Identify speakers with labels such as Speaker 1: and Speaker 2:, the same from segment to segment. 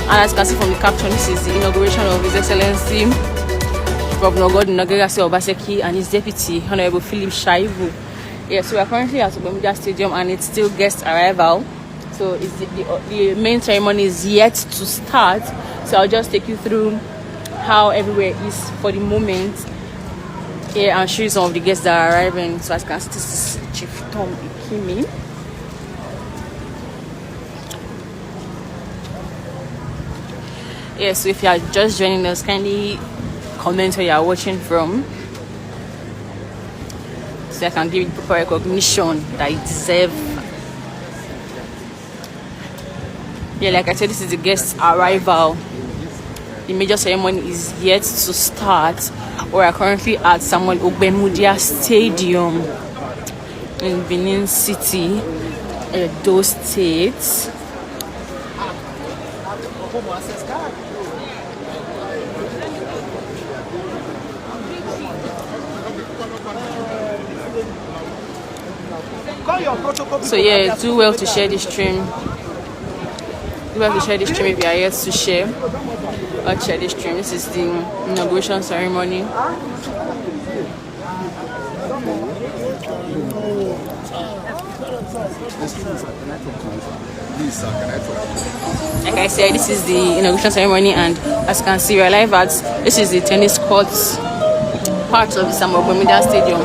Speaker 1: And as you can see from the caption, this is the inauguration of His Excellency Governor Obaseki and his deputy, Honorable Philip Shaibu. Yes, we are currently at Obaseki Stadium and it's still guest arrival. So it's the main ceremony is yet to start. So I'll just take you through how everywhere is for the moment. Here and show you some of the guests that are arriving. So as you can see, this is Chief Tom Ikimi. Yes, so if you are just joining us, kindly comment where you are watching from, so I can give it proper recognition that it deserves. Yeah, like I said, this is the guest arrival. The major ceremony is yet to start. We are currently at Samuel Ogbemudia Stadium in Benin City, Edo State. So yeah, do well to share this stream. Do well to share this stream if you are yet to share or share this stream. This is the inauguration ceremony. Like I said, this is the inauguration ceremony, and as you can see, we're live at this is the tennis courts part of the Samuel Ogbemudia Stadium.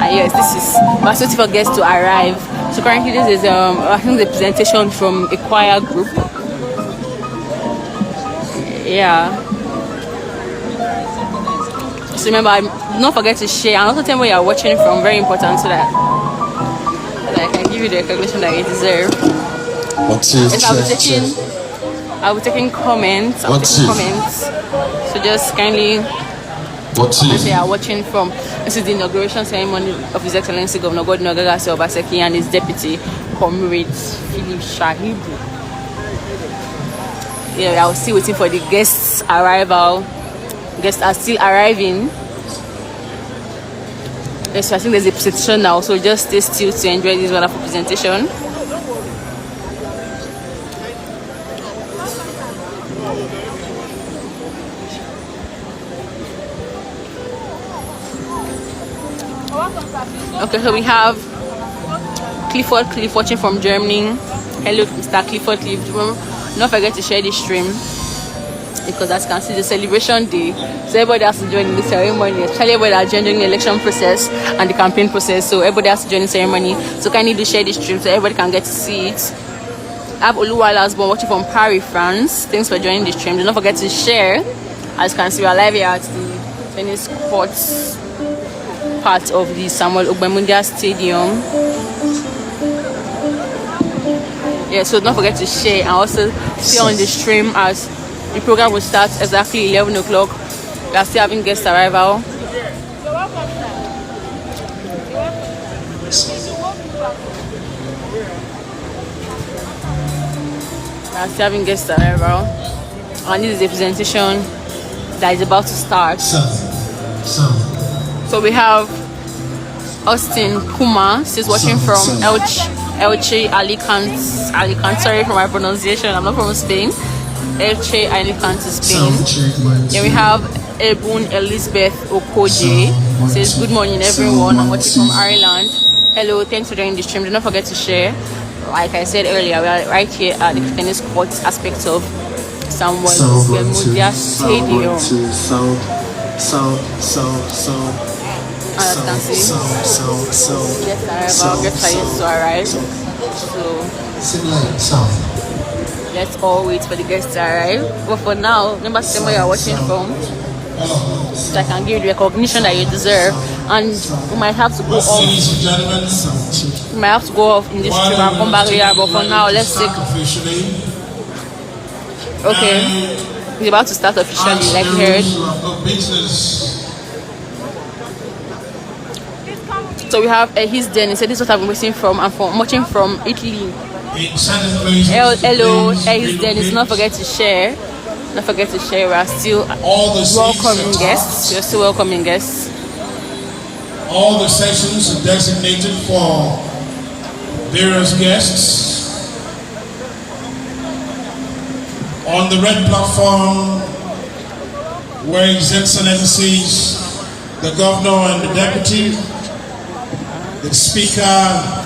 Speaker 1: And yes, this is we're waiting for guests to arrive. So currently this is I think the presentation from a choir group. Yeah. So remember, don't forget to share and also tell me where you're watching from. Very important, so that I can give you the recognition that you deserve. Yes, I'll be taking comments. So just kindly comment where you're watching from. This is the inauguration ceremony of His Excellency Governor Obaseki and his deputy, Comrade Philip Shaibu. Yeah, I'll still waiting for the guests' arrival. Guests are still arriving. Yes, so I think there's a presentation now, so just stay still to enjoy this wonderful presentation. Okay, so we have Cliff watching from Germany. Hello, Mr. Clifford. Don't forget to share this stream, because as you can see, the celebration day, so everybody has to join in the ceremony, especially everybody that's joining the election process and the campaign process. So everybody has to join the ceremony. So kindly do share this stream so everybody can get to see it. I have Oluwala's born watching from Paris, France. Thanks for joining the stream. Don't forget to share. As you can see, we are live here at the tennis courts part of the Samuel Ogbemudia Stadium. Yeah, so don't forget to share and also stay on the stream as the program will start exactly 11 o'clock. We are still having guest arrival. We are still having guest arrival. And this is the presentation that is about to start. So we have Austin Kuma. She's watching from Elche, Alicante. Sorry for my pronunciation. I'm not from Spain. Elche, Alicante, Spain. Then we have Ebun Elizabeth Okoje. Says good morning everyone. I'm watching from Ireland. Hello, thanks for joining the stream. Do not forget to share. Like I said earlier, we are right here at the tennis courts aspect of Samuel Ogbemudia Stadium. As you can see, guests to arrive. So let's all wait for the guests to arrive. But for now, remember to tell me where you're watching from, so I can give you the recognition that you deserve. And we might have to go off. We might have to go off in this stream and come back here. But for now, let's take. Okay, it's about to start officially, like we heard. So we have his den. He said this is what I've been waiting from. I'm watching from Italy. Hello, his den. Not forget to share. Don't forget to share. We are still welcoming guests. We are still welcoming guests.
Speaker 2: All the sections are designated for various guests. On the red platform, where His Excellencies, the Governor and the Deputy, the Speaker,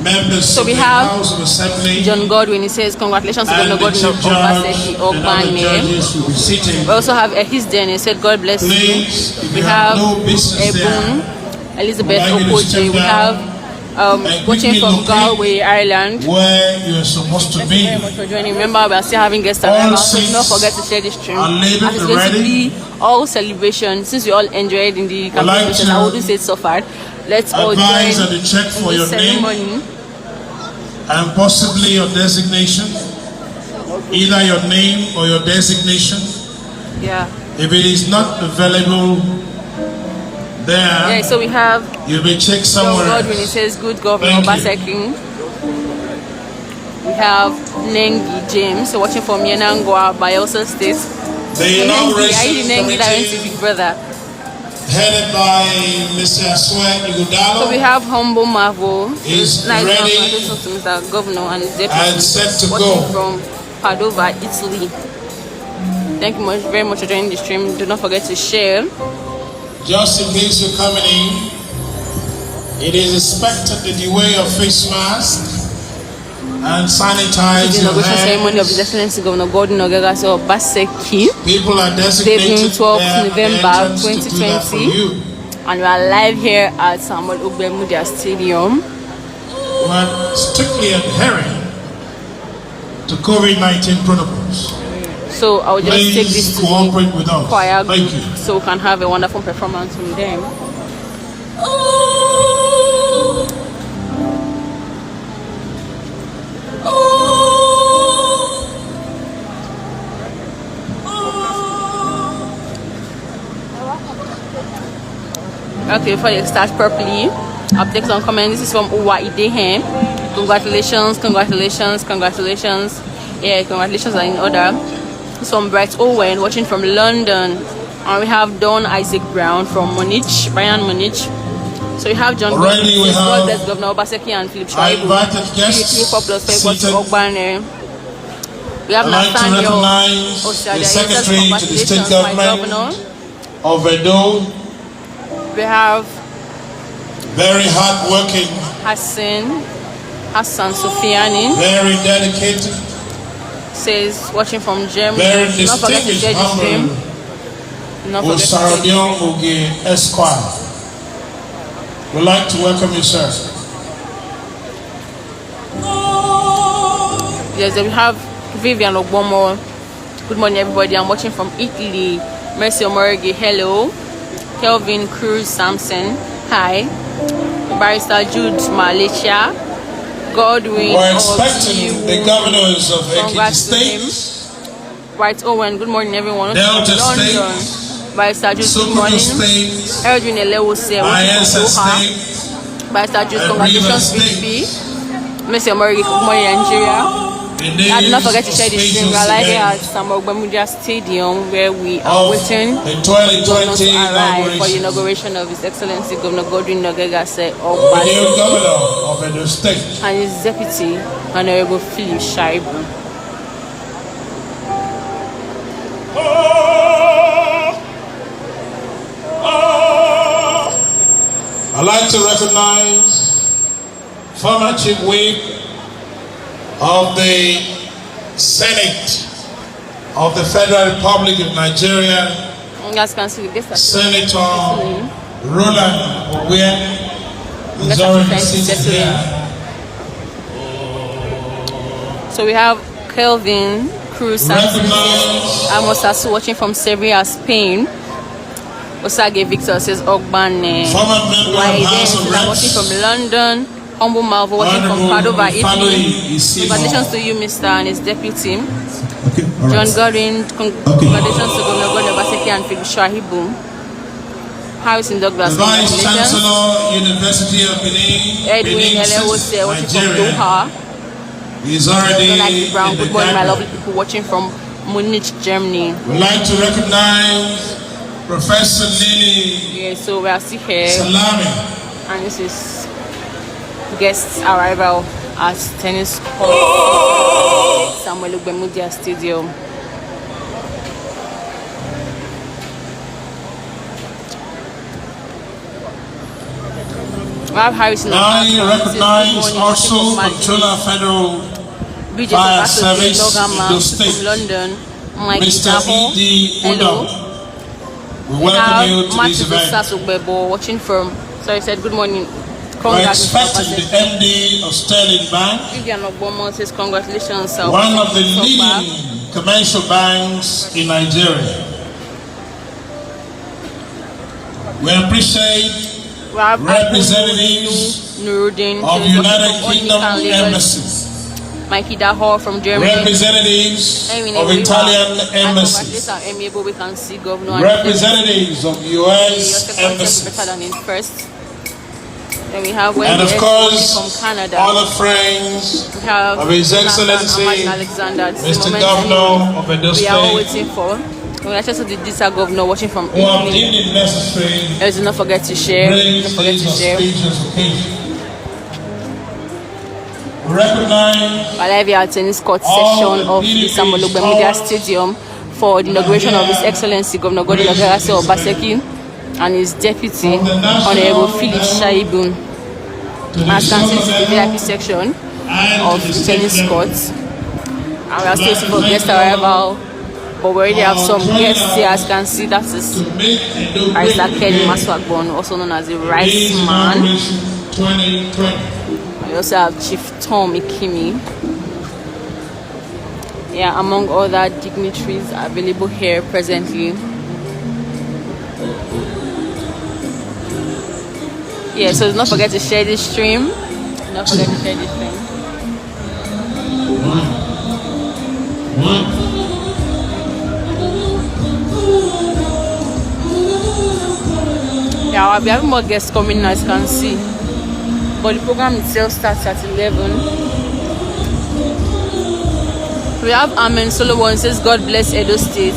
Speaker 2: members of the House of Assembly,
Speaker 1: John Godwin. He says, congratulations to Governor Godwin of Obaseki, Ogbane. We also have Ehisden. He said, God bless you. We have Ebun, Elizabeth Okoje. We have watching from Galway, Ireland.
Speaker 2: Where you're supposed to be.
Speaker 1: Thank you very much for joining. Remember, we are still having guests around, so do not forget to share this stream. And it's going to be all celebration. Since we all enjoyed in the campaign process, I wouldn't say it so far. Let's all join
Speaker 2: and check for
Speaker 1: in the
Speaker 2: your
Speaker 1: ceremony.
Speaker 2: Name and possibly your designation, either your name or your designation.
Speaker 1: Yeah.
Speaker 2: If it is not available there,
Speaker 1: yeah, so we have
Speaker 2: you'll be checked somewhere.
Speaker 1: Godwin, it says good Governor Obaseki. We have Nengi James, so watching from Yenangwa, Bayelsa State.
Speaker 2: The inauguration
Speaker 1: Nengi that went to Big Brother.
Speaker 2: Headed by Mr. Aswe Igudalo.
Speaker 1: So we have Humble Marvel.
Speaker 2: Is
Speaker 1: nice
Speaker 2: ready
Speaker 1: to Mr. Governor and Deputy
Speaker 2: and set to
Speaker 1: watching
Speaker 2: go
Speaker 1: from Padova, Italy. Thank you very much for joining the stream. Do not forget to share.
Speaker 2: Just in case you're coming in, it is expected that you wear your face mask and sanitize
Speaker 1: the
Speaker 2: your
Speaker 1: inauguration ceremony of
Speaker 2: hands.
Speaker 1: His Excellency Governor Gordon Ogegase of Obaseki.
Speaker 2: People are designated
Speaker 1: 12th November
Speaker 2: to do that for
Speaker 1: 2020.
Speaker 2: you.
Speaker 1: And we are live here at Samuel Ogbemudia Stadium.
Speaker 2: We're strictly adhering to COVID-19 protocols.
Speaker 1: So I will just
Speaker 2: Please
Speaker 1: take this to
Speaker 2: cooperate with us.
Speaker 1: choir
Speaker 2: Thank
Speaker 1: group
Speaker 2: you.
Speaker 1: so we can have a wonderful performance from them. Okay, before you start properly, I'll take some comments. This is from Uwa Idehem. Congratulations, congratulations, congratulations. Yeah, congratulations are in order. This is from Bright Owen, watching from London. And we have Don Isaac Brown from Munich, Bayern Munich. So we have John
Speaker 2: Already we have
Speaker 1: Governor Obaseki and Philip
Speaker 2: I
Speaker 1: Shaibu.
Speaker 2: invited guests seated.
Speaker 1: We have
Speaker 2: I'd like to
Speaker 1: Nathaniel
Speaker 2: recognize
Speaker 1: Osadia.
Speaker 2: the Secretary to the State Government of Edo.
Speaker 1: We have
Speaker 2: Very hard-working,
Speaker 1: Hassan Sofiani.
Speaker 2: very dedicated,
Speaker 1: Says watching from Germany.
Speaker 2: very
Speaker 1: Do not forget to
Speaker 2: distinguished
Speaker 1: share the stream.
Speaker 2: Honorable
Speaker 1: Do not forget to share the stream.
Speaker 2: Osarodion Oge Esquire. We'd like to welcome you, sir.
Speaker 1: Yes, then we have Vivian Ogbomo. Good morning, everybody. I'm watching from Italy. Mercy Omorigi, hello. Kelvin Cruz Sampson, hi. Barrister Jude Malaysia. Godwin.
Speaker 2: We're expecting the governors of Ekiti State,
Speaker 1: Right Owen, good morning, everyone.
Speaker 2: Delta
Speaker 1: London.
Speaker 2: State,
Speaker 1: Barrister Jude, good
Speaker 2: Sokoto
Speaker 1: morning.
Speaker 2: State,
Speaker 1: Edwin Elewose,
Speaker 2: Bayelsa State,
Speaker 1: Barrister Jude,
Speaker 2: and
Speaker 1: congratulations,
Speaker 2: Rivers
Speaker 1: PDP. Mercy Omorigi, good morning, Nigeria. And do not forget to share the stream. We are live here at Samuel Ogbemudia Stadium where we are waiting
Speaker 2: the
Speaker 1: for governors to
Speaker 2: 2020
Speaker 1: arrive for the
Speaker 2: inauguration.
Speaker 1: inauguration of His Excellency Governor Godwin Ogegase of
Speaker 2: The new
Speaker 1: Obaseki
Speaker 2: governor of Edo State.
Speaker 1: and his deputy, Honorable Philip Shaibu.
Speaker 2: I'd like to recognize former Chief Whip of the Senate of the Federal Republic of Nigeria,
Speaker 1: You guys can see this.
Speaker 2: Senator Roland Owe is already seated here.
Speaker 1: So we have Kelvin Cruz Sanchez, Amos Asu watching from Sevilla, Spain. Osage Victor says Ogbane.
Speaker 2: Former member of House of
Speaker 1: I'm watching from
Speaker 2: Reps,
Speaker 1: London. Humble Malvo watching from
Speaker 2: Honorable
Speaker 1: Padova, Italy.
Speaker 2: Ifeanyi
Speaker 1: Congratulations to you, Mr. and his deputy. John Godwin, congratulations to Governor Godwin Obaseki and Philip Shaibu. Harris in Douglas,
Speaker 2: the Vice
Speaker 1: congratulations.
Speaker 2: Chancellor, University of Benin,
Speaker 1: Edwin
Speaker 2: Benin
Speaker 1: Elewose
Speaker 2: City,
Speaker 1: watching from
Speaker 2: Nigeria.
Speaker 1: Doha.
Speaker 2: He's already
Speaker 1: Donald Brown,
Speaker 2: in the
Speaker 1: good morning, my
Speaker 2: cabinet.
Speaker 1: lovely people watching from Munich, Germany.
Speaker 2: We'd like to recognize Professor Lily
Speaker 1: Yeah, so we are still here,
Speaker 2: Salami.
Speaker 1: and this is guest arrival at tennis court. Samuel Ogbemudia Stadium. We have Harrison.
Speaker 2: I recognize also Controller Federal Fire Service in State,
Speaker 1: London, Mike
Speaker 2: Mr.
Speaker 1: Itaho.
Speaker 2: E.D.
Speaker 1: Hello.
Speaker 2: Udo. We welcome you to this event.
Speaker 1: Watching from. Sorry, said good morning.
Speaker 2: We're expecting the MD of Sterling Bank,
Speaker 1: Vivian Ogbomo says congratulations.
Speaker 2: one of the leading commercial banks in Nigeria. We appreciate representatives of United Kingdom embassies,
Speaker 1: Mikey Daho from Germany,
Speaker 2: representatives of Italian embassies,
Speaker 1: we can see Governor
Speaker 2: representatives of US embassies,
Speaker 1: then we have
Speaker 2: and of course
Speaker 1: from Canada,
Speaker 2: all the friends
Speaker 1: we have
Speaker 2: of His Excellency Mr. Governor of Edo
Speaker 1: we are all
Speaker 2: State,
Speaker 1: waiting for. Congratulations to the Disa Governor watching from
Speaker 2: who have
Speaker 1: Italy.
Speaker 2: deemed it necessary
Speaker 1: Please do not forget to share.
Speaker 2: to raise this auspicious occasion. We recognize
Speaker 1: While we are attending court session of the Samuel Ogbemudia Stadium for the inauguration of His Excellency Governor Godwin Obaseki and his deputy, Honorable Philip Shaibu. As can see, this is the VIP section of the tennis court. And we are still waiting for guest arrival, but we already have some guests here. As can see, that is Barrister Kelly Maswagbon, also known as the Rice Man. We also have Chief Tom Ikimi. Yeah, among other dignitaries available here presently. Yeah, so do not forget to share this stream. Do not forget to share this stream. Yeah, we have more guests coming now, as you can see. But the program itself starts at 11. We have Amen Solomon says, God bless Edo State.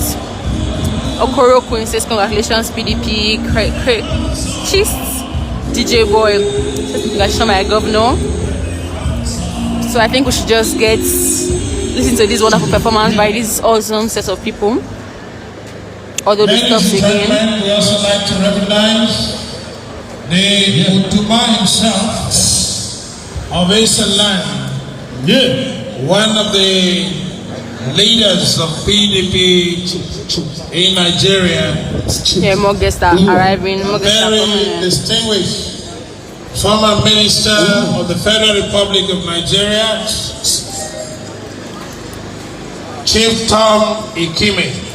Speaker 1: Okoro Queen says, congratulations, PDP. Cheese. DJ Boy says, congratulations, my governor. So I think we should just listen to this wonderful performance by this awesome set of people. Although this stops again.
Speaker 2: We also like to recognize the Mutuma himself of Esaland, one of the leaders of PDP in Nigeria.
Speaker 1: Yeah, more guests are arriving. More guests are
Speaker 2: Very
Speaker 1: coming.
Speaker 2: distinguished former Minister of the Federal Republic of Nigeria, Chief Tom Ikimi.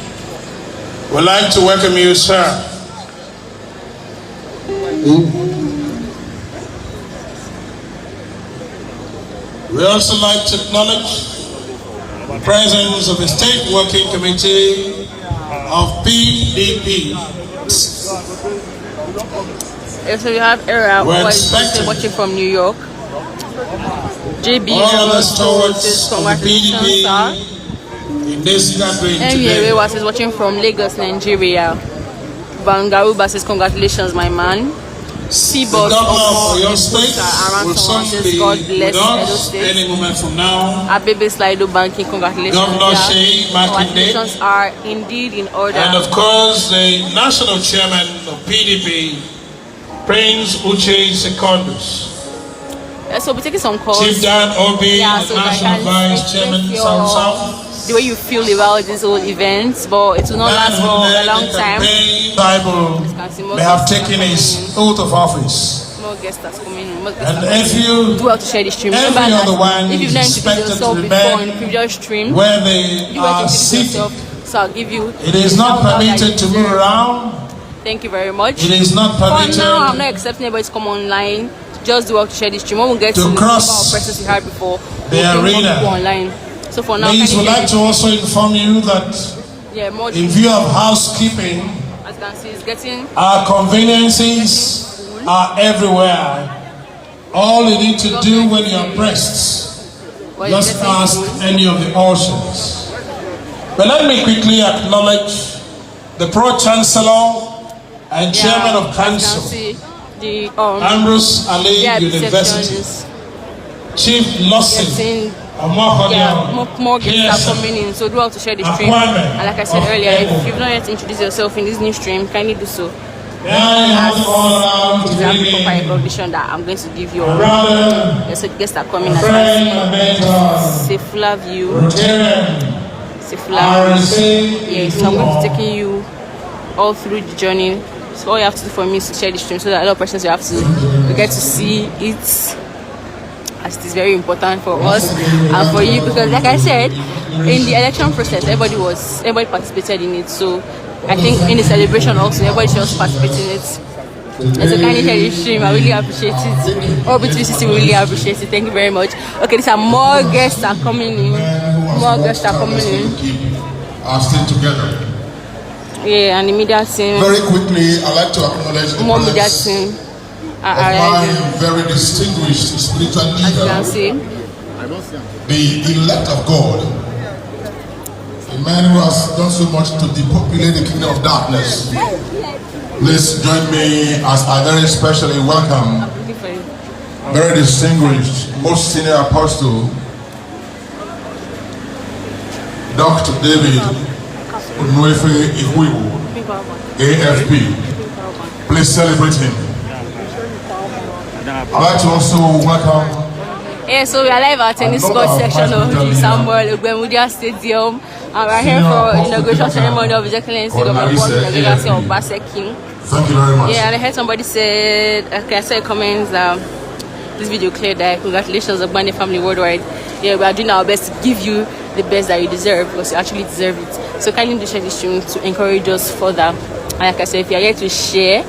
Speaker 2: We'd like to welcome you, sir. We also like to acknowledge the presence of the State Working Committee of PDP.
Speaker 1: Yeah, so we have Era who is watching from New York. JB
Speaker 2: all the stewards
Speaker 1: says,
Speaker 2: of the PDP
Speaker 1: sir.
Speaker 2: in this gathering today.
Speaker 1: Myewe is watching from Lagos, Nigeria. Vangaruba says, congratulations, my man.
Speaker 2: The governor of your state will soon
Speaker 1: God
Speaker 2: be
Speaker 1: bless
Speaker 2: with
Speaker 1: Edo
Speaker 2: us
Speaker 1: State.
Speaker 2: any moment from now.
Speaker 1: Abebe Slido Banking, congratulations.
Speaker 2: Governor Sheyi Makinde.
Speaker 1: Congratulations are indeed in order.
Speaker 2: And of course, the national chairman of PDP, Prince Uche Secondus.
Speaker 1: So we'll be taking some calls.
Speaker 2: Chief Dan Obi,
Speaker 1: so
Speaker 2: national vice chairman, South South.
Speaker 1: The way you feel about this whole event, but it will not last for a long time.
Speaker 2: Shaibu may have taken his oath of office.
Speaker 1: More guests that's coming.
Speaker 2: And if you,
Speaker 1: do well to share the stream.
Speaker 2: every
Speaker 1: Remember
Speaker 2: other
Speaker 1: that
Speaker 2: one
Speaker 1: if you've
Speaker 2: is
Speaker 1: learned to do
Speaker 2: expected
Speaker 1: yourself
Speaker 2: to
Speaker 1: before in the
Speaker 2: remain
Speaker 1: previous stream,
Speaker 2: where they
Speaker 1: you
Speaker 2: are
Speaker 1: were to do
Speaker 2: seated.
Speaker 1: yourself. So I'll give you.
Speaker 2: It is not permitted to move around.
Speaker 1: Thank you very much.
Speaker 2: It is not
Speaker 1: For
Speaker 2: permitted
Speaker 1: now, I'm not accepting anybody to come online. Just do well to share the stream. When we get to the number of persons we had before,
Speaker 2: the arena.
Speaker 1: People online. So for now,
Speaker 2: Please, would like to also inform you that
Speaker 1: more
Speaker 2: in view of housekeeping,
Speaker 1: as you can see, it's getting
Speaker 2: our conveniences are everywhere. All you need to do when you're pressed, just ask any of the ushers. But let me quickly acknowledge the Pro-Chancellor and Chairman of Council,
Speaker 1: the
Speaker 2: Ambrose Ali University, Chief Lawson
Speaker 1: more guests are coming in, so do have to share the stream. And like I said earlier, if you've not yet introduced yourself in this new stream, kindly do so. As it is a proper recognition that I'm going to give you all. So guests are coming as well. Sefula view. Sefula. Yes, so I'm going to be taking you all through the journey. So all you have to do for me is to share the stream so that a lot of persons you get to see it, as it is very important for us and for you, because like I said, in the election process everybody participated in it. So I think in the celebration also everybody should also participate in it. And so kindly share the stream. I really appreciate it. All B360 really appreciate it. Thank you very much. Okay, these are more guests are coming in. More guests are coming in.
Speaker 2: Are still together.
Speaker 1: Yeah, and the media team.
Speaker 2: Very quickly, I'd like to acknowledge the
Speaker 1: more media team.
Speaker 2: Of my very distinguished spiritual leader,
Speaker 1: as you can see,
Speaker 2: the elect of God, a man who has done so much to depopulate the kingdom of darkness. Please join me as I very specially welcome very distinguished, most senior apostle, Dr. David Unwefe Ihuibu, AFP. Please celebrate him. I'd like to also welcome.
Speaker 1: Yeah, so we are live at tennis court section of the Samuel Ogbemudia Stadium. And we're here for the inauguration ceremony of His Excellency Governor Obaseki.
Speaker 2: Thank you very much.
Speaker 1: Yeah, and I heard somebody said, okay, I saw comments, this video cleared that congratulations Ogbane family worldwide. Yeah, we are doing our best to give you the best that you deserve, because you actually deserve it. So kindly do share this stream to encourage us further. And like I said, if you are here to share,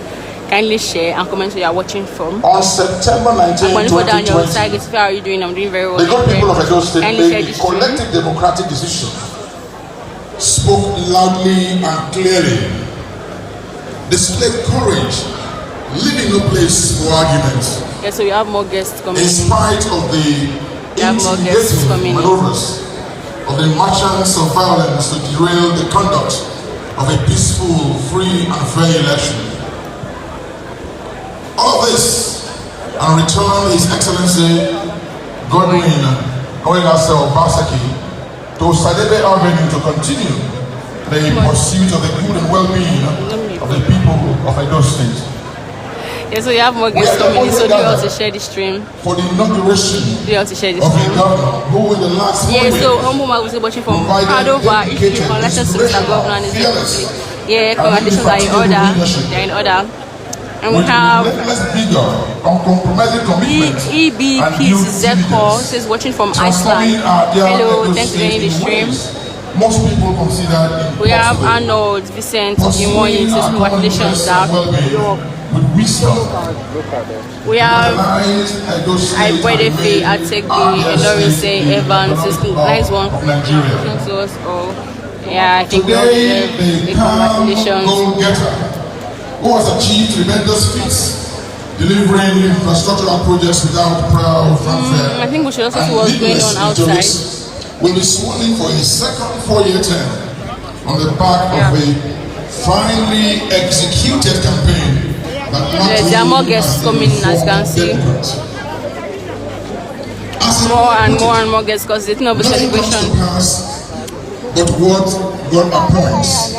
Speaker 1: kindly share and comment where you are watching from.
Speaker 2: On September 19, 2020,
Speaker 1: your side, how are you doing? I'm doing very well.
Speaker 2: The good people of Edo State made a collective democratic decision, spoke loudly and clearly, displayed courage, leaving no place for arguments.
Speaker 1: Yeah, so we have more guests coming.
Speaker 2: In spite of the intimidating maneuvers of the merchants of violence to derail the conduct of a peaceful, free and fair election. All of this, and return His Excellency Godwin Obaseki to Sadebe Avenue to continue the pursuit of the good and well-being of the people of Edo State.
Speaker 1: Yeah, so you have more guests coming in, so do you also share the stream?
Speaker 2: For the inauguration
Speaker 1: do you also share the
Speaker 2: of
Speaker 1: stream?
Speaker 2: the governor who in the last
Speaker 1: so Omuma was watching from Padova, issue congratulations to Mr. Governor and his deputy. Yeah, congratulations are in order. They're in order. And we have EBP Zeko says watching from Iceland. Hello, thanks for joining the stream.
Speaker 2: Most people consider
Speaker 1: we have Arnold Vincent Imoyi says congratulations, sir.
Speaker 2: With wisdom.
Speaker 1: We have Ibodefe Ategbe Elorise Evans says nice one. Thanks to us all. Yeah, I think we all deserve a congratulations.
Speaker 2: Who has achieved tremendous feats, delivering infrastructural projects without prior fanfare.
Speaker 1: I think we should also see what's going on outside.
Speaker 2: Will be sworn in for his second 4-year term on the back of a finely executed campaign.
Speaker 1: There are more guests coming in, as you can see. More and more guests, because it's not a celebration.
Speaker 2: But what God appoints.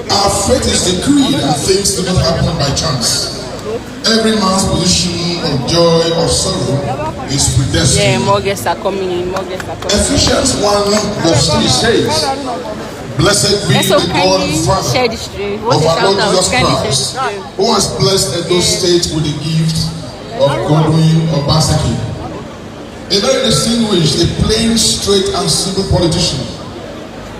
Speaker 2: Our fate is decreed and things do not happen by chance. Every man's position of joy or sorrow is predestined.
Speaker 1: Yeah, more guests are coming in, more guests are coming in.
Speaker 2: Ephesians 1:3 says, Blessed be the God and Father of our Lord Jesus Christ, who has blessed Edo State with the gift of Godwin Obaseki. A very distinguished, a plain, straight and simple politician.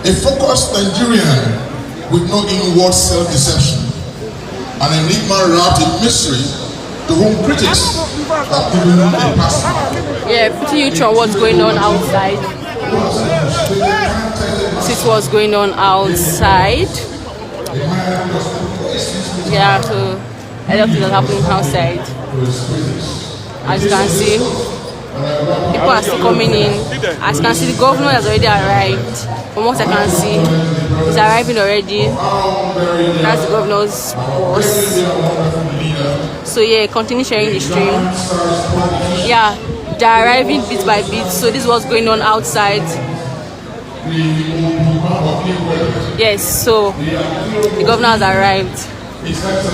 Speaker 2: A focused Nigerian with no inward self-deception, an enigma wrapped in mystery to whom critics have given a pass.
Speaker 1: Yeah, putting you through what's going on outside. This is what's going on outside. Yeah, so a lot of things are happening outside. As you can see, people are still coming in. As you can see, the governor has already arrived. From what I can see, he's arriving already. That's the governor's boss. So yeah, continue sharing the stream. Yeah, they're arriving bit by bit. So this is what's going on outside. Yes, so the governor has arrived. The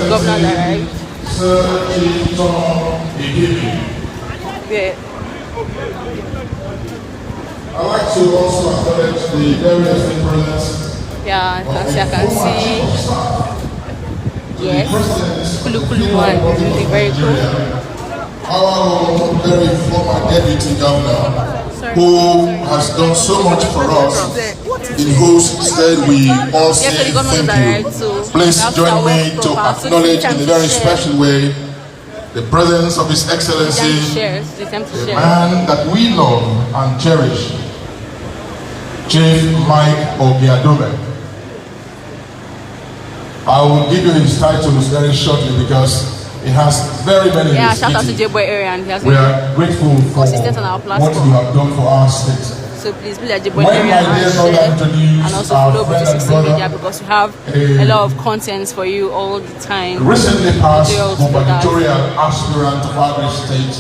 Speaker 1: governor has arrived. Yeah.
Speaker 2: I'd like to also acknowledge the various presence.
Speaker 1: Yeah, I can see. Yes, Kulu one is really very cool.
Speaker 2: Our very former deputy governor, who has done so much for us, in whose stead we all say thank you. Please join me to acknowledge in a very special way the presence of His Excellency, a man that we love and cherish, Chief Mike Obiadome. I will give you his titles very shortly because he has very many.
Speaker 1: Yeah, shout out to J-Boy area, and he has
Speaker 2: we are grateful for
Speaker 1: consistent on our platform.
Speaker 2: What you have done for our state.
Speaker 1: So please be like J-Boy area and also follow British social media because we have a lot of contents for you all the time.
Speaker 2: Recently passed gubernatorial aspirant of our state.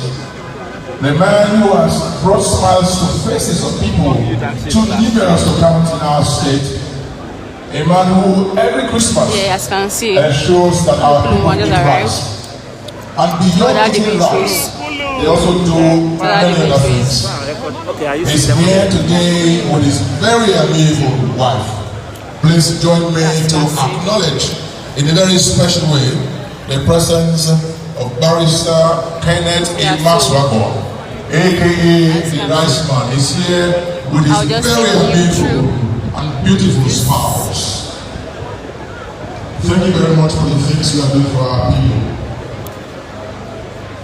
Speaker 2: The man who has brought smiles to faces of people too numerous to count in our state. A man who every Christmas
Speaker 1: as can see,
Speaker 2: ensures that our people eat rice. And beyond eating rice, they also do many other things. He's here today with his very amiable wife. Please join me to acknowledge in a very special way the presence of Barrister Kenneth Imaswabo, aka the Rice Man. He's here with his very amiable and beautiful spouse. Thank you very much for the things you are doing for our people.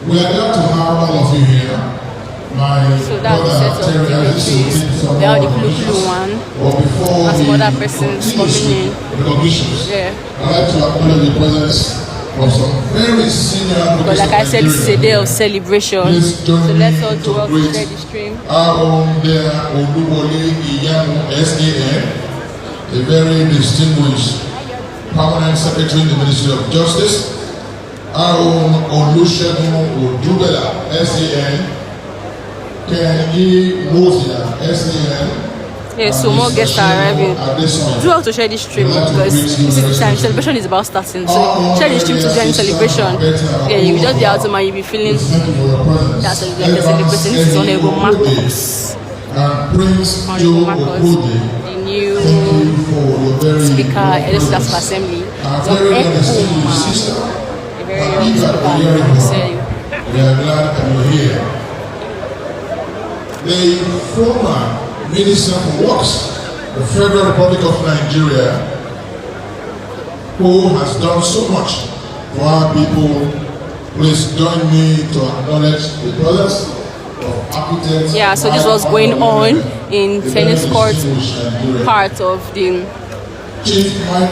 Speaker 2: We are glad to have all of you here. My brother Terry
Speaker 1: they are the blue one. As other persons coming in. Yeah.
Speaker 2: I'd like to acknowledge the presence of some very senior.
Speaker 1: But like I said, this is a day of celebration. So let's all do well to share the stream.
Speaker 2: Our own there, Olubole Iyanu SAN, a very distinguished permanent secretary in the Ministry of Justice. Our own Olusegun Odubela SAN, Kenny Mozia SAN.
Speaker 1: Yes, so more guests are arriving. Do well to share this stream because this is the time. Celebration is about starting. So share this stream to join celebration. Yeah, you will just be out and you'll be feeling that celebrating. This is Honorable Marcos. Honorable Marcos, the new Speaker, Legislative Assembly. So Ekuma, a very young speaker.
Speaker 2: We are glad that you're here. The former Minister for Works, the Federal Republic of Nigeria, who has done so much for our people. Please join me to acknowledge the brothers of architects.
Speaker 1: Yeah, so this was going on in tennis court part of the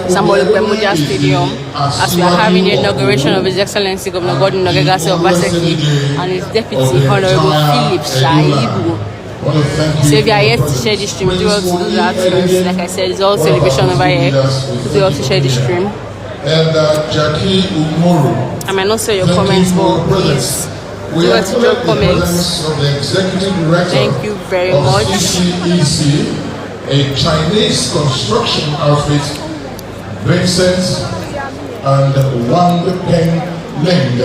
Speaker 1: Samuel Bemudia Stadium as we are having the inauguration of His Excellency Governor Gordon Obaseki and his deputy Honorable Philip Shaibu. So if you are yet to share this stream, do well to do that because like I said, it's all celebration over here. Do well to share this stream. I might not say your comments, but please do well to drop comments. Thank you very much.
Speaker 2: A Chinese construction outfit, Vincent and Wang Peng Leng. I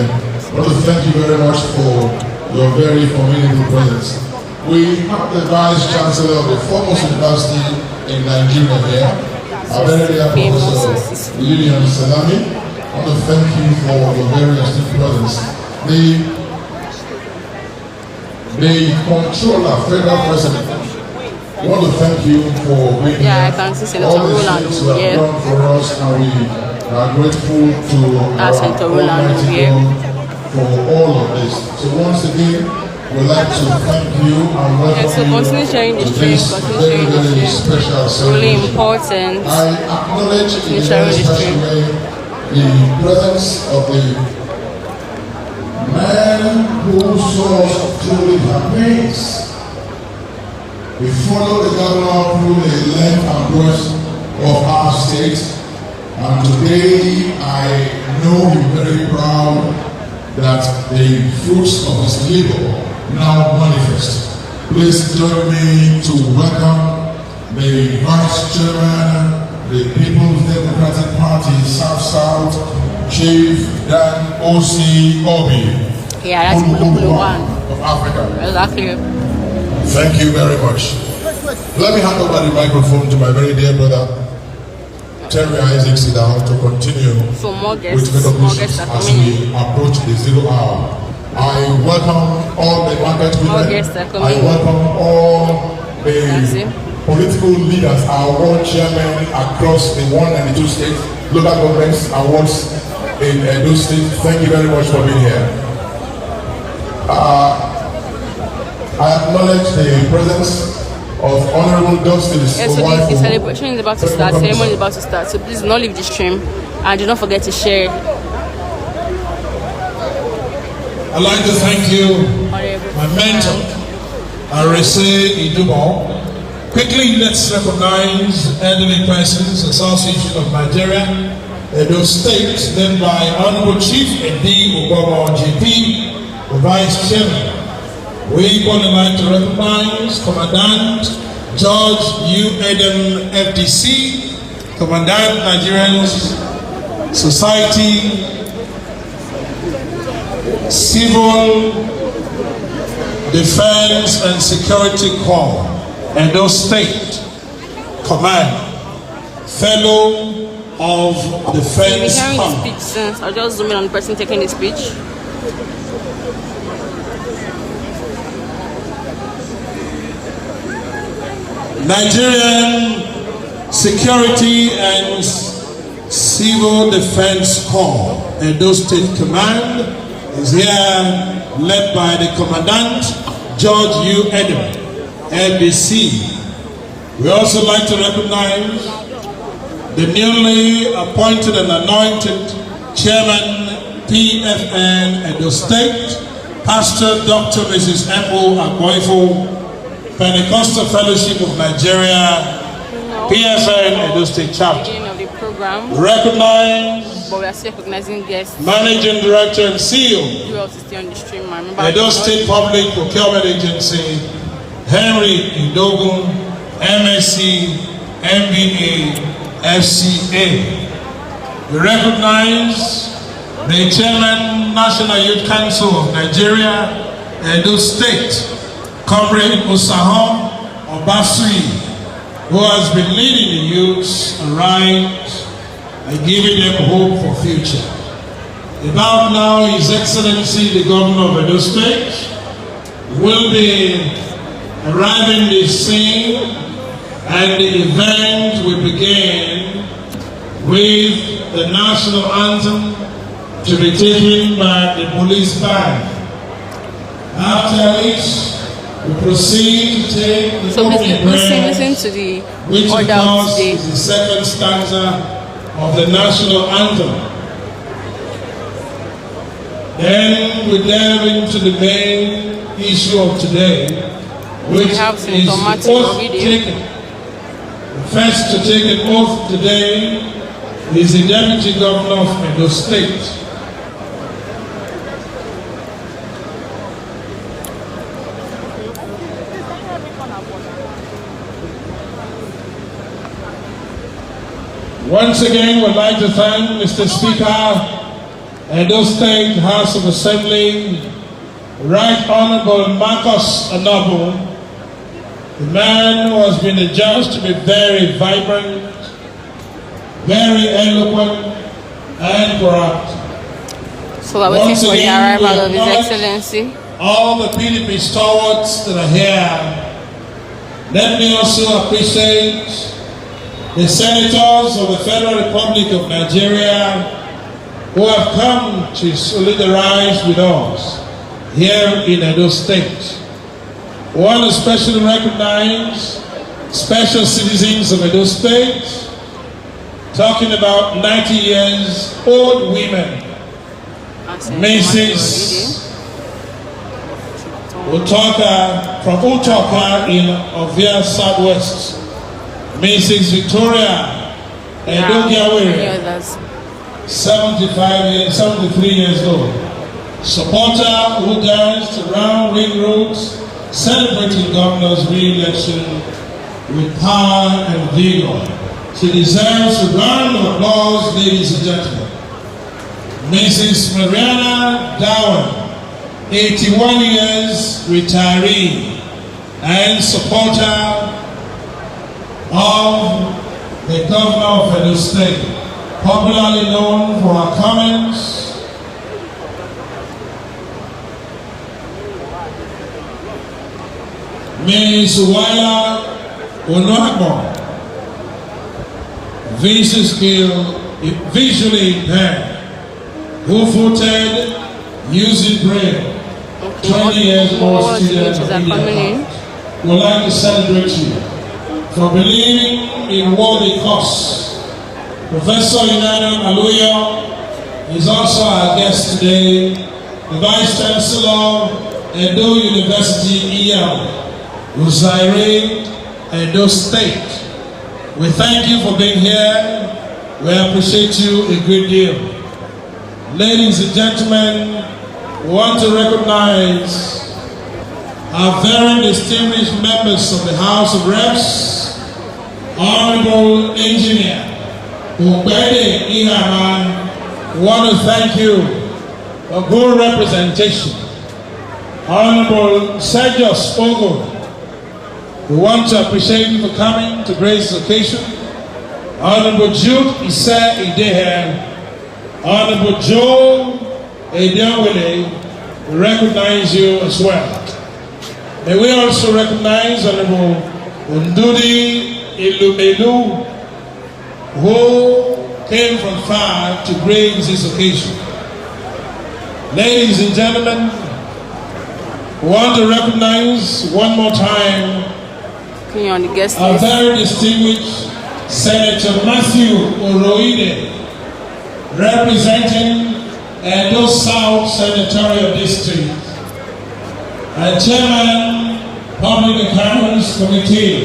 Speaker 2: want to thank you very much for your very formidable presence. We have the Vice Chancellor of the foremost university in Nigeria here, our very dear Professor Lilian Salami. I want to thank you for your very esteemed presence. The Controller, Federal President, I want to thank you for being
Speaker 1: here. I can see Senator Roland over here.
Speaker 2: For us, and we are grateful to
Speaker 1: Senator Roland over here
Speaker 2: for all of this. So once again, we'd like to thank you and welcome
Speaker 1: so continue sharing the stream, continue sharing the stream. It's really important.
Speaker 2: I acknowledge in a very special way the presence of the man who saw us through the campaigns. We follow the governor through the length and breadth of our state, and today I know him very proud that the fruits of his labor now manifest. Please join me to welcome the Vice Chairman, the People's Democratic Party South Chief Dan O.C. Obi.
Speaker 1: Yeah, that's the one
Speaker 2: of Africa.
Speaker 1: Exactly.
Speaker 2: Thank you very much. Let me hand over the microphone to my very dear brother Terry Isaac Sidao to continue with recognitions as we approach the 0 hour. I welcome all the market women. I welcome all the political leaders, our world chairmen across the 1 and the 2 states, local governments, awards in those states. Thank you very much for being here. I acknowledge the presence of Honorable Justice.
Speaker 1: Yes, so the celebration is about to start, ceremony is about to start, so please do not leave the stream and do not forget to share.
Speaker 2: I'd like to thank you, my mentor, Arise Idumo. Quickly, let's recognize Elderly Persons Association of Nigeria, Edo State, led by Honorable Chief Edi Obama GP, the Vice Chairman. We would like to recognize Commandant George U. Adam FDC, Commandant Nigerian Society, Civil Defense and Security Corps, Edo State Command, Fellow of Defense
Speaker 1: Corps. You'll be hearing the speech since I'll just zoom in on the person taking the speech.
Speaker 2: Nigerian Security and Civil Defense Corps, Edo State Command, is here led by the Commandant George U. Edem, LBC. We also like to recognize the newly appointed and anointed Chairman PFN Edo State, Pastor Dr. Mrs. M.O. Agboifo, Pentecostal Fellowship of Nigeria, PFN Edo State Chapter. Recognize,
Speaker 1: but we are still recognizing guests.
Speaker 2: Managing Director and CEO,
Speaker 1: who else is still on the stream?
Speaker 2: Edo State Public Procurement Agency, Henry Idogun, MSc, MBA, FCA. We recognize the Chairman, National Youth Council of Nigeria, Edo State, Comrade Osahom Obaseki, who has been leading the youths aright and giving them hope for future. About now, His Excellency the Governor of Edo State will be arriving the scene, and the event will begin with the national anthem to be taken by the police band. After which, we proceed to take the opening prayer,
Speaker 1: listen to the
Speaker 2: which of course is the second stanza of the national anthem. Then we delve into the main issue of today, which is the oath taken. The first to take an oath today is the Deputy Governor of Edo State. Once again, we'd like to thank Mr. Speaker, Edo State House of Assembly, Right Honorable Marcus Anobu, the man who has been adjudged to be very vibrant, very eloquent, and corrupt.
Speaker 1: So we're waiting for the arrival of His Excellency.
Speaker 2: All the PDP stalwarts that are here. Let me also appreciate the senators of the Federal Republic of Nigeria who have come to solidarize with us here in Edo State. We want to especially recognize special citizens of Edo State, talking about 90 years old women, Mrs. Utoka from Utoka in Ovia Southwest, Mrs. Victoria Edogiawere, 73 years old. supporter who danced around ring roads, celebrating governor's re-election with power and vigor. She deserves a round of applause, ladies and gentlemen. Mrs. Mariana Dowan, 81 years, retiree and supporter of the governor of Edo State, popularly known for her comments Ms. Waya Onoakbo, visually impaired, who voted using braille, 20 years more students of India, would like to celebrate you for believing in worthy cause. Professor Inanna Aluyo is also our guest today, the Vice Chancellor, Edo University, EL. Uzaire, Edo State. We thank you for being here. We appreciate you a good deal. Ladies and gentlemen, we want to recognize our very distinguished members of the House of Reps, Honorable Engineer Ubede Ihama. We want to thank you for good representation. Honorable Sergio Spogo, we want to appreciate you for coming to grace this occasion. Honorable Jude Ise Idehe, Honorable Joe Ediawele, we recognize you as well. May we also recognize Honorable Undudi Ilumelu, who came from far to grace this occasion. Ladies and gentlemen, we want to recognize one more time
Speaker 1: on the guest
Speaker 2: our
Speaker 1: list.
Speaker 2: very distinguished Senator Matthew Oroide, representing Edo South Senatorial District, and Chairman, Public Accounts Committee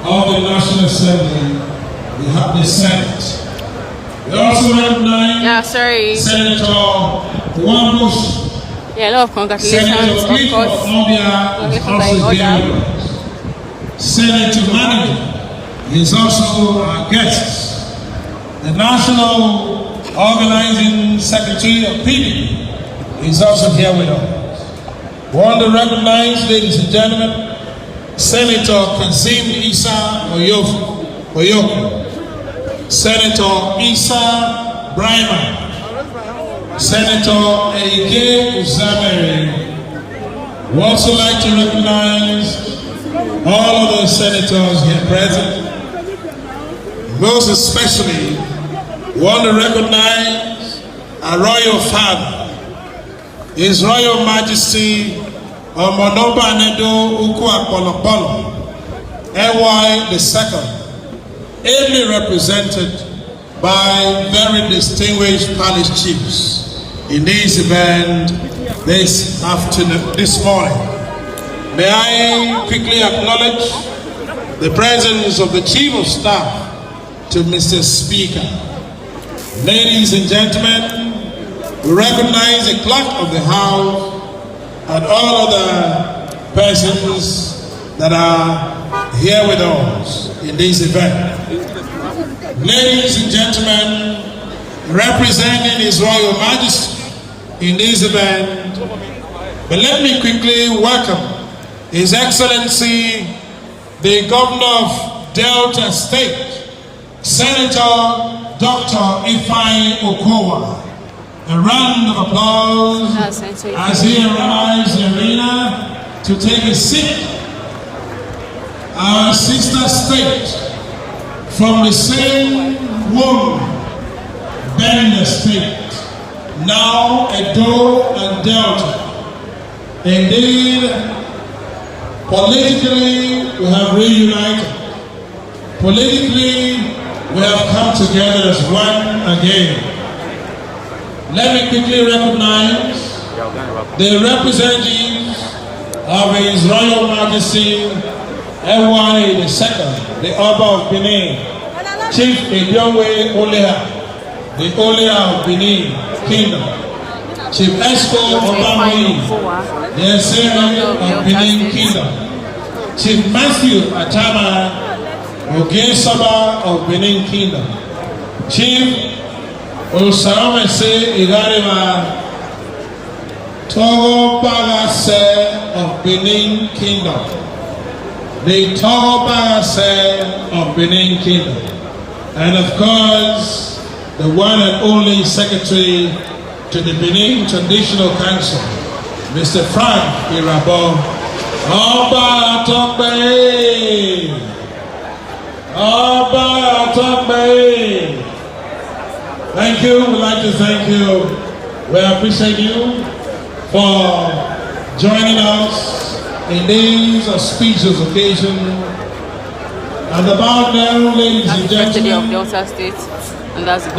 Speaker 2: of the National Assembly, we have the Senate. We also recognize Senator Juan Bush.
Speaker 1: Yeah, a lot of congratulations,
Speaker 2: Senator
Speaker 1: of course.
Speaker 2: is also here. Senator Manager is also our guest. The National Organizing Secretary of PDP is also here with us. We want to recognize, ladies and gentlemen, Senator Kazim Isa Oyoko, Senator Isa Brahma, Senator Eike Uzamere. We also like to recognize all of the senators here present. Most especially, we want to recognize our royal father, His Royal Majesty Omonoba Anedo Uku Akpolopolo, NY II, ably represented by very distinguished palace chiefs in this event this morning. May I quickly acknowledge the presence of the Chief of Staff to Mr. Speaker. Ladies and gentlemen, we recognize the clerk of the House and all other persons that are here with us in this event. Ladies and gentlemen, representing His Royal Majesty in this event, but let me quickly welcome His Excellency, the Governor of Delta State, Senator Dr. Ifeanyi Okowa. A round of applause as he arrives in the arena to take a seat. Our sister state from the same womb, Benin State, now Edo and Delta. Indeed, politically, we have reunited. Politically, we have come together as one again. Let me quickly recognize the representatives of His Royal Majesty NY II, the Oba of Benin, Chief Ediongwe Oleha, the Oleha of Benin Kingdom. Chief Esco Obamui, the Essere of Benin Kingdom, Chief Matthew Atama Ogesaba of Benin Kingdom, Chief Osamese Igarema Togo Bagase of Benin Kingdom, the Togo Bagase of Benin Kingdom, and of course, the one and only Secretary to the Benin Traditional Council, Mr. Frank Irabo. Oba Atokbe! Oba Atokbe! Thank you. We'd like to thank you. We appreciate you for joining us in this auspicious occasion. And about now, ladies and gentlemen,
Speaker 1: of Delta State, and that's the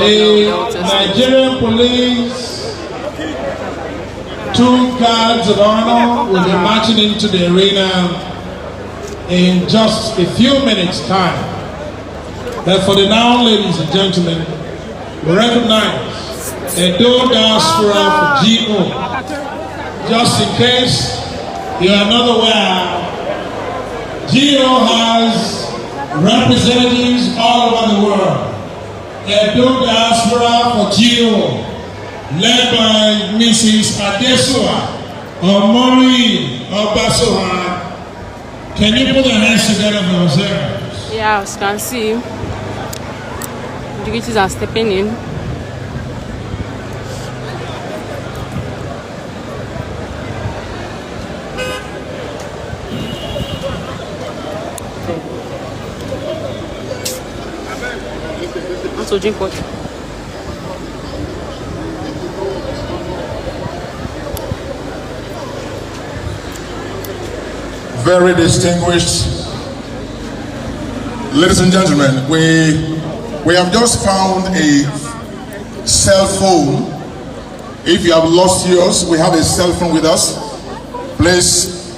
Speaker 2: Nigerian police, 2 guards of honor will be marching into the arena in just a few minutes' time. But for the now, ladies and gentlemen, we recognize a Edo diaspora for GO. Just in case you are not aware, GO has representatives all over the world. Edo diaspora for GO, led by Mrs. Adesoa Omori Obasoha. Can you put your hands together for yourselves?
Speaker 1: Yeah, as you can see, the dignitaries are stepping in. Also drink water.
Speaker 2: Very distinguished ladies and gentlemen, we have just found a cell phone. If you have lost yours, we have a cell phone with us. Please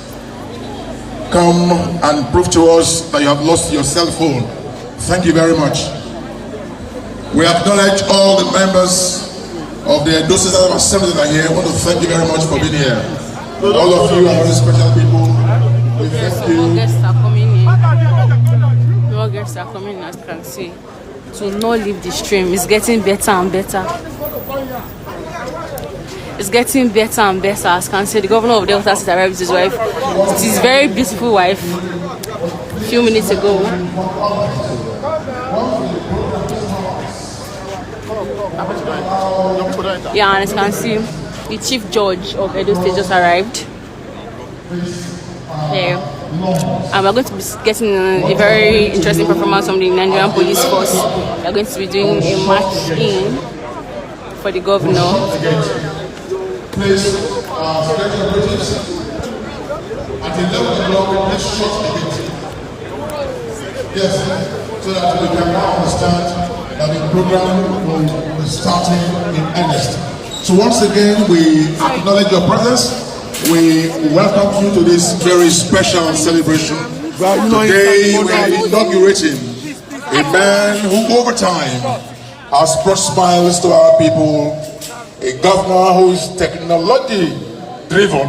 Speaker 2: come and prove to us that you have lost your cell phone. Thank you very much. We acknowledge all the members of the Edo State Assembly that are here. I want to thank you very much for being here. All of you are very special people. We thank you.
Speaker 1: More guests are coming in. More guests are coming in, as you can see. To not leave the stream. It's getting better and better. It's getting better and better. As you can see, the governor of Delta State arrived with his wife. It's his very beautiful wife. A few minutes ago. Yeah, and as you can see, the chief judge of Edo State just arrived. There. And we're going to be getting a very interesting performance from the Nigerian police force. We're going to be doing a march in for the governor.
Speaker 2: Please, at 11 o'clock, let's short the meeting. Yes, so that we can now understand that the program will be starting in earnest. So once again, we acknowledge your presence. We welcome you to this very special celebration. Today we are inaugurating a man who over time has brought smiles to our people, a governor who is technology driven,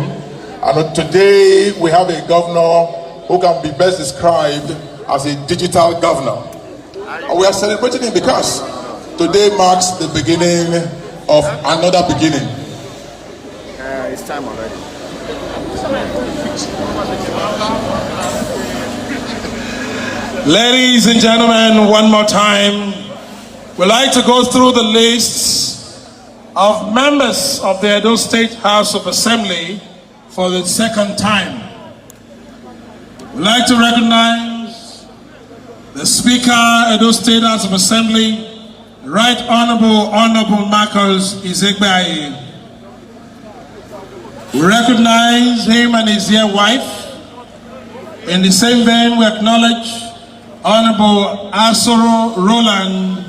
Speaker 2: and today we have a governor who can be best described as a digital governor. And we are celebrating him because today marks the beginning of another beginning.
Speaker 3: It's time already.
Speaker 2: Ladies and gentlemen, one more time, we'd like to go through the lists of members of the Edo State House of Assembly for the second time. We'd like to recognize the Speaker, Edo State House of Assembly, Right Honorable Marcus Izegbaye. We recognize him and his dear wife. In the same vein, we acknowledge Honorable Asoro Roland,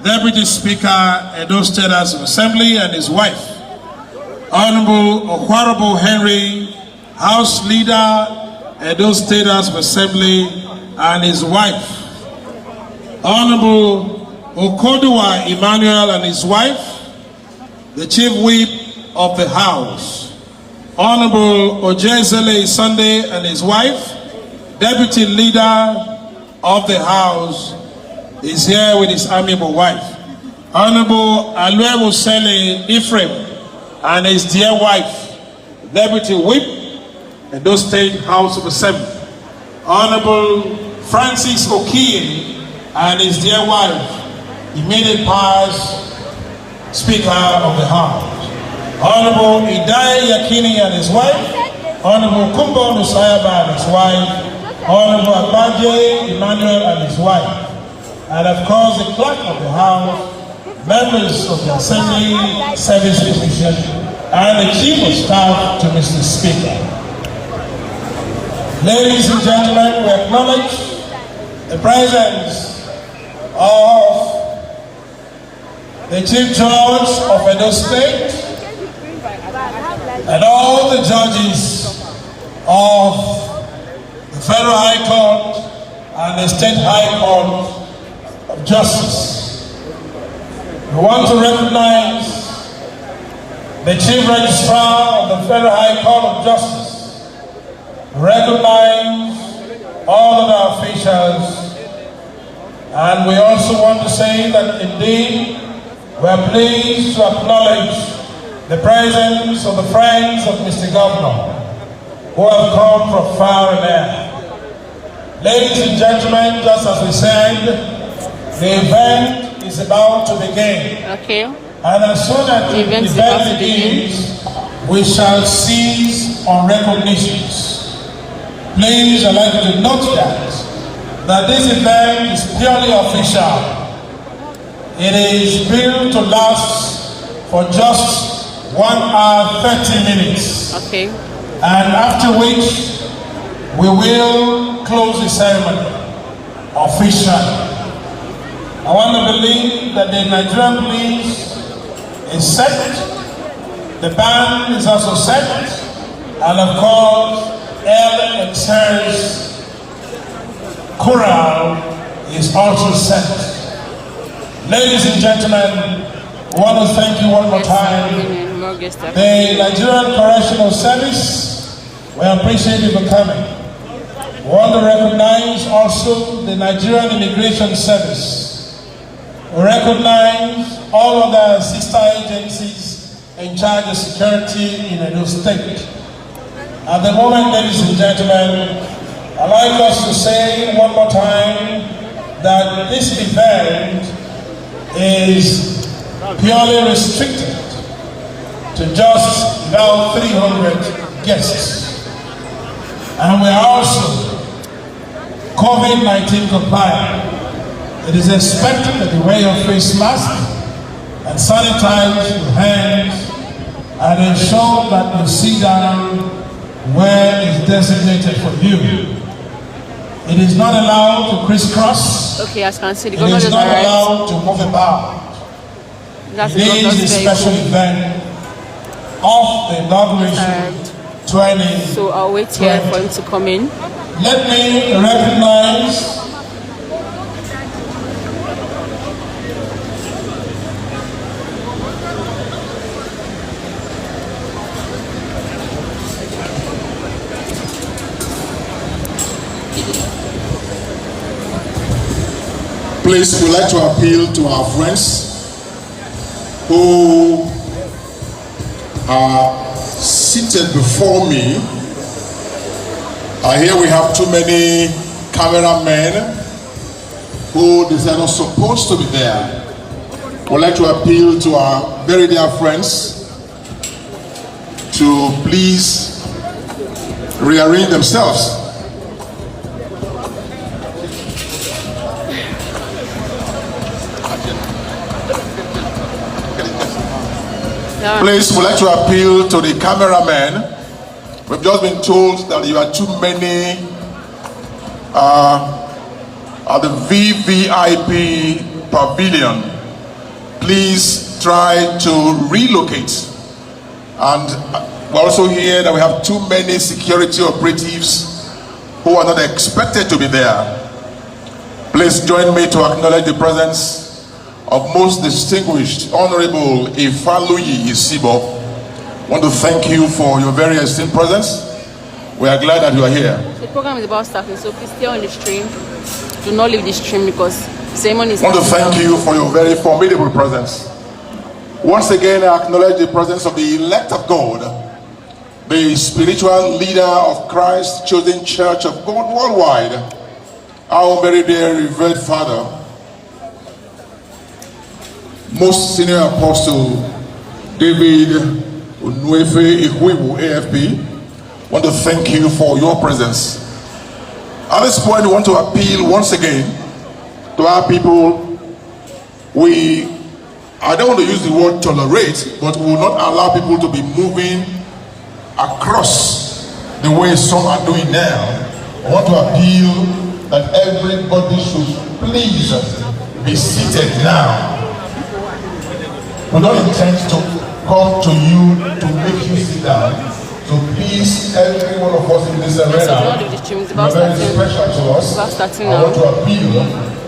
Speaker 2: Deputy Speaker, Edo State House of Assembly, and his wife. Honorable Okwarobo Henry, House Leader, Edo State House of Assembly, and his wife. Honorable Okoduwa Emmanuel and his wife, the Chief Whip of the House. Honorable Ojezele Sunday and his wife, Deputy Leader of the House, is here with his amiable wife. Honorable Aluewo Sele Ephraim and his dear wife, Deputy Whip, Edo State House of Assembly. Honorable Francis Okie and his dear wife, immediate past Speaker of the House. Honorable Idai Yakini and his wife, Honorable Kumbo Nusayaba and his wife, Honorable Abaje Emmanuel and his wife, and of course the clerk of the House, members of the Assembly Service Division, and the Chief of Staff to Mr. Speaker. Ladies and gentlemen, we acknowledge the presence of the Chief Judge of Edo State and all the judges of the Federal High Court and the State High Court of Justice. We want to recognize the Chief Registrar of the Federal High Court of Justice, recognize all of our officials, and we also want to say that indeed we are pleased to acknowledge the presence of the friends of Mr. Governor who have come from far and near. Ladies and gentlemen, just as we said, the event is about to begin.
Speaker 1: Okay.
Speaker 2: And as soon as the event begins, we shall seize on recognitions. Please, I'd like you to note that this event is purely official. It is built to last for just 1 hour 30 minutes.
Speaker 1: Okay.
Speaker 2: And after which we will close the ceremony officially. I want to believe that the Nigerian police is set, the band is also set, and of course LXR's chorale is also set. Ladies and gentlemen, I want to thank you one more time. The Nigerian Correctional Service, we appreciate you for coming. We want to recognize also the Nigerian Immigration Service. We recognize all of the sister agencies in charge of security in Edo State. At the moment, ladies and gentlemen, I'd like us to say one more time that this event is purely restricted to just about 300 guests. And we are also COVID-19 compliant. It is expected that you wear your face mask and sanitize your hands and ensure that you sit down where is designated for you. It is not allowed to crisscross.
Speaker 1: Okay, as can see, the
Speaker 2: governor is not allowed to move about. It is a special event of the inauguration 2020.
Speaker 1: So I'll wait here for him to come in.
Speaker 2: Let me recognize
Speaker 4: Please, we'd like to appeal to our friends who are seated before me. Here we have too many cameramen who are not supposed to be there. We'd like to appeal to our very dear friends to please rearrange themselves. Please, we'd like to appeal to the cameraman. We've just been told that you are too many at the VVIP pavilion. Please try to relocate. And we also hear that we have too many security operatives who are not expected to be there. Please join me to acknowledge the presence of most distinguished Honorable Ifaluyi Isibo, want to thank you for your very esteemed presence. We are glad that you are here.
Speaker 1: The program is about starting, so please stay on the stream. Do not leave the stream because the ceremony is
Speaker 4: I want to thank you for your very formidable presence. Once again, I acknowledge the presence of the elect of God, the spiritual leader of Christ's chosen church of God worldwide, our very dear revered father, most senior apostle David Unuefe Ihuibu AFP. I want to thank you for your presence. At this point, we want to appeal once again to our people. I don't want to use the word tolerate, but we will not allow people to be moving across the way some are doing now. I want to appeal that everybody should please be seated now. We don't intend to come to you to make you sit down. So please, every one of us in this arena, you are very special to us. I want to appeal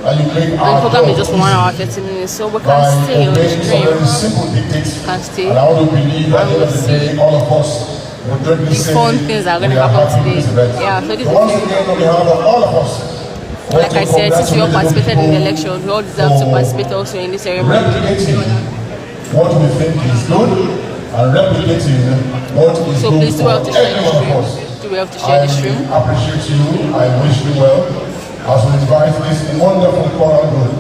Speaker 4: that you make our
Speaker 1: program is just 1 hour 30 minutes, so we can stay on the stream.
Speaker 4: Simple dictates.
Speaker 1: Can stay.
Speaker 4: And I want to believe at the end of the day, all of us will join the same.
Speaker 1: Fun things are going to happen today. Yeah, so this is
Speaker 4: once again, on behalf of all of us,
Speaker 1: like I said, since we all participated in the election, we all deserve to participate also in this ceremony.
Speaker 4: What we think is good and replicating what is
Speaker 1: so
Speaker 4: good
Speaker 1: please do well to
Speaker 4: for
Speaker 1: share
Speaker 4: every one of us.
Speaker 1: Do well to share the stream.
Speaker 4: I appreciate you. I wish you well as we invite this wonderful choral group.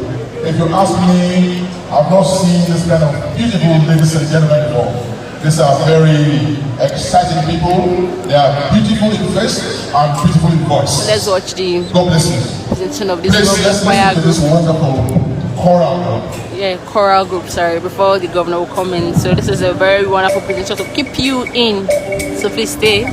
Speaker 4: If you ask me, I've not seen this kind of beautiful ladies and gentlemen before. These are very exciting people. They are beautiful in face and beautiful in voice.
Speaker 1: Let's watch the
Speaker 4: God bless you.
Speaker 1: presentation of this
Speaker 4: Let's
Speaker 1: choir
Speaker 4: listen to
Speaker 1: group.
Speaker 4: this wonderful choral group.
Speaker 1: Yeah, choral group, sorry, before the governor will come in. So this is a very wonderful presentation to keep you in. So please stay.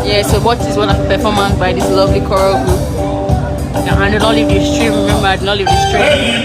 Speaker 1: Yeah, so what is one of the performance by this lovely choral group? And do not leave the stream, remember, do not leave the stream.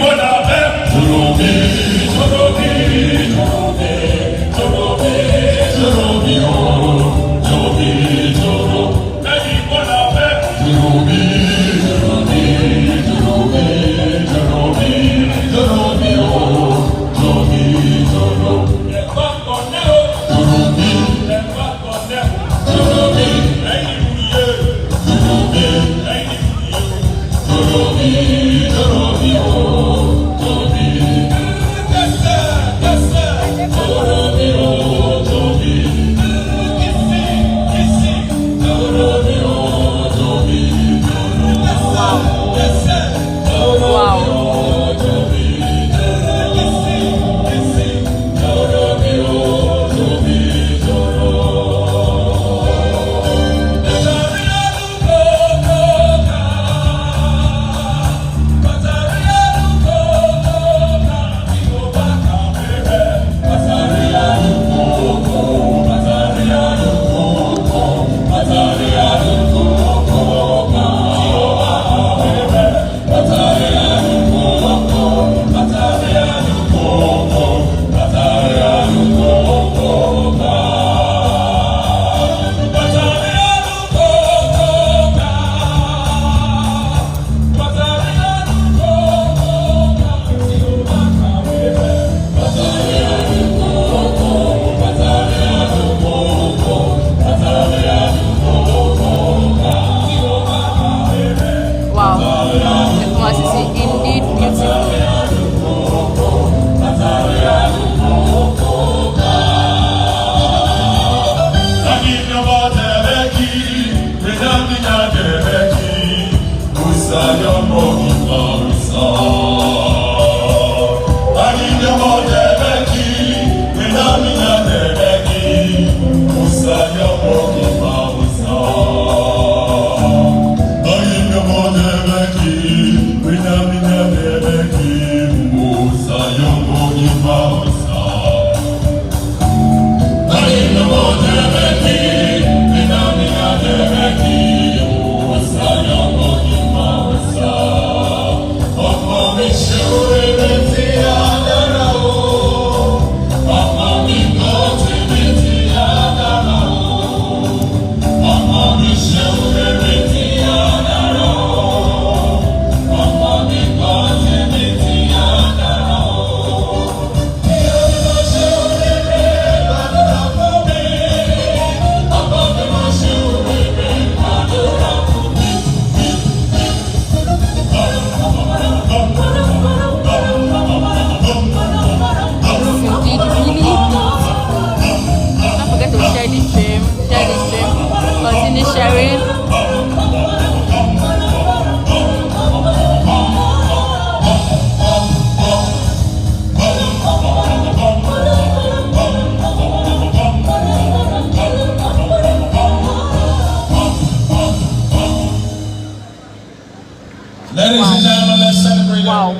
Speaker 2: Ladies and gentlemen, let's celebrate. Wow.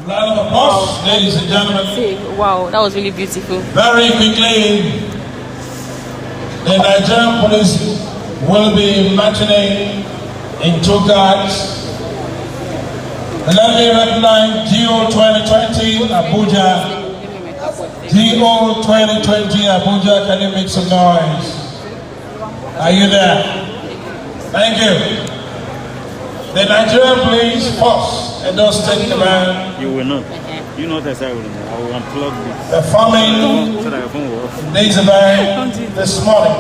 Speaker 2: Round of applause, ladies and gentlemen.
Speaker 1: Wow, that was really beautiful.
Speaker 2: Very quickly, the Nigerian police will be marching in two guards. Let me recognize GO 2020 Abuja. GO 2020 Abuja, can you make some noise? Are you there? Thank you. The Nigerian police force and those state command.
Speaker 3: You will not. You know that I will unplug this.
Speaker 2: The farming this event this morning.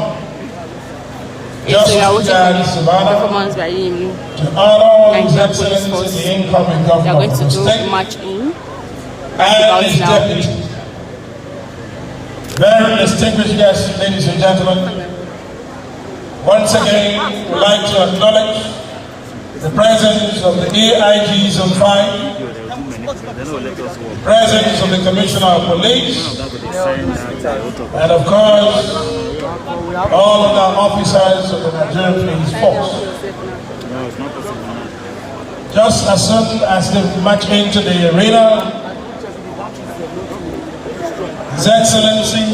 Speaker 2: Just to
Speaker 1: Performance by him.
Speaker 2: To honor His
Speaker 1: Nigerian police
Speaker 2: Excellency
Speaker 1: force.
Speaker 2: the incoming
Speaker 1: They are
Speaker 2: governor
Speaker 1: going
Speaker 2: of
Speaker 1: to
Speaker 2: the
Speaker 1: do
Speaker 2: state
Speaker 1: march in.
Speaker 2: and his deputy. Very distinguished guests, ladies and gentlemen. Once again, we'd like to acknowledge the presence of the AIGs on 5, presence of the Commissioner of Police, and of course, all of the officers of the Nigerian Police Force. Just as soon as they march into the arena, His Excellency,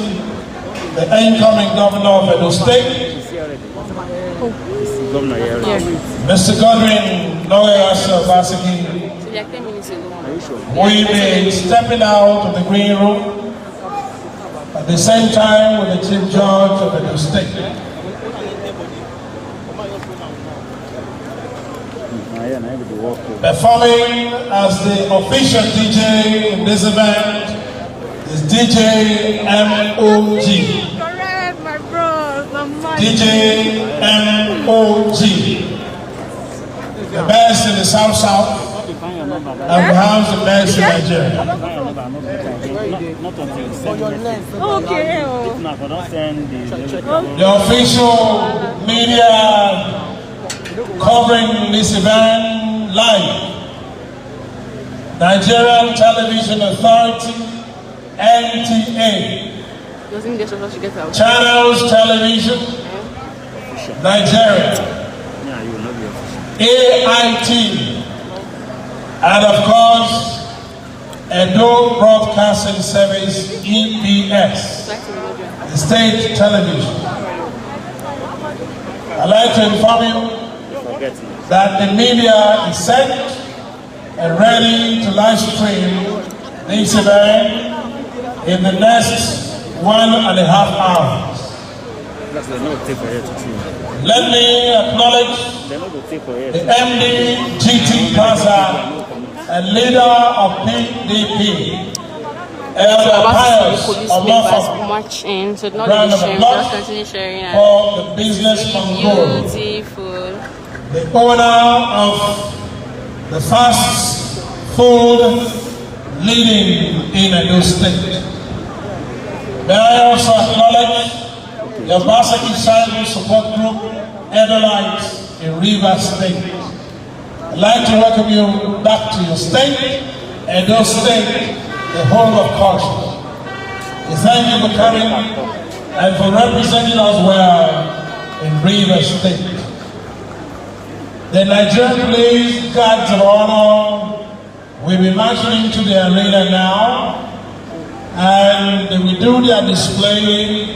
Speaker 2: the incoming Governor of Edo State, Mr. Godwin Obaseki, will be stepping out of the green room at the same time with the Chief Judge of the state. Performing as the official DJ in this event is DJ MOG. DJ MOG, the best in the South, and we have the best in Nigeria. The official media covering this event live, Nigerian Television Authority, NTA, Channels Television, Nigeria, AIT, and of course, Edo Broadcasting Service, EBS, the state television. I'd like to inform you that the media is set and ready to live stream this event in the next 1.5 hours. Let me acknowledge the MD GT Plaza and leader of PDP,
Speaker 1: March in, so not really sharing, just continue sharing.
Speaker 2: For the business mogul,
Speaker 1: beautiful.
Speaker 2: the owner of the fast food leading in Edo State. May I also acknowledge the Obaseki Shaibu support group, Edolites in Rivers State. I'd like to welcome you back to your state, Edo State, the home of culture. We thank you for coming and for representing us well in Rivers State. The Nigerian Police Guards of Honor will be marching into the arena now, and they will do their display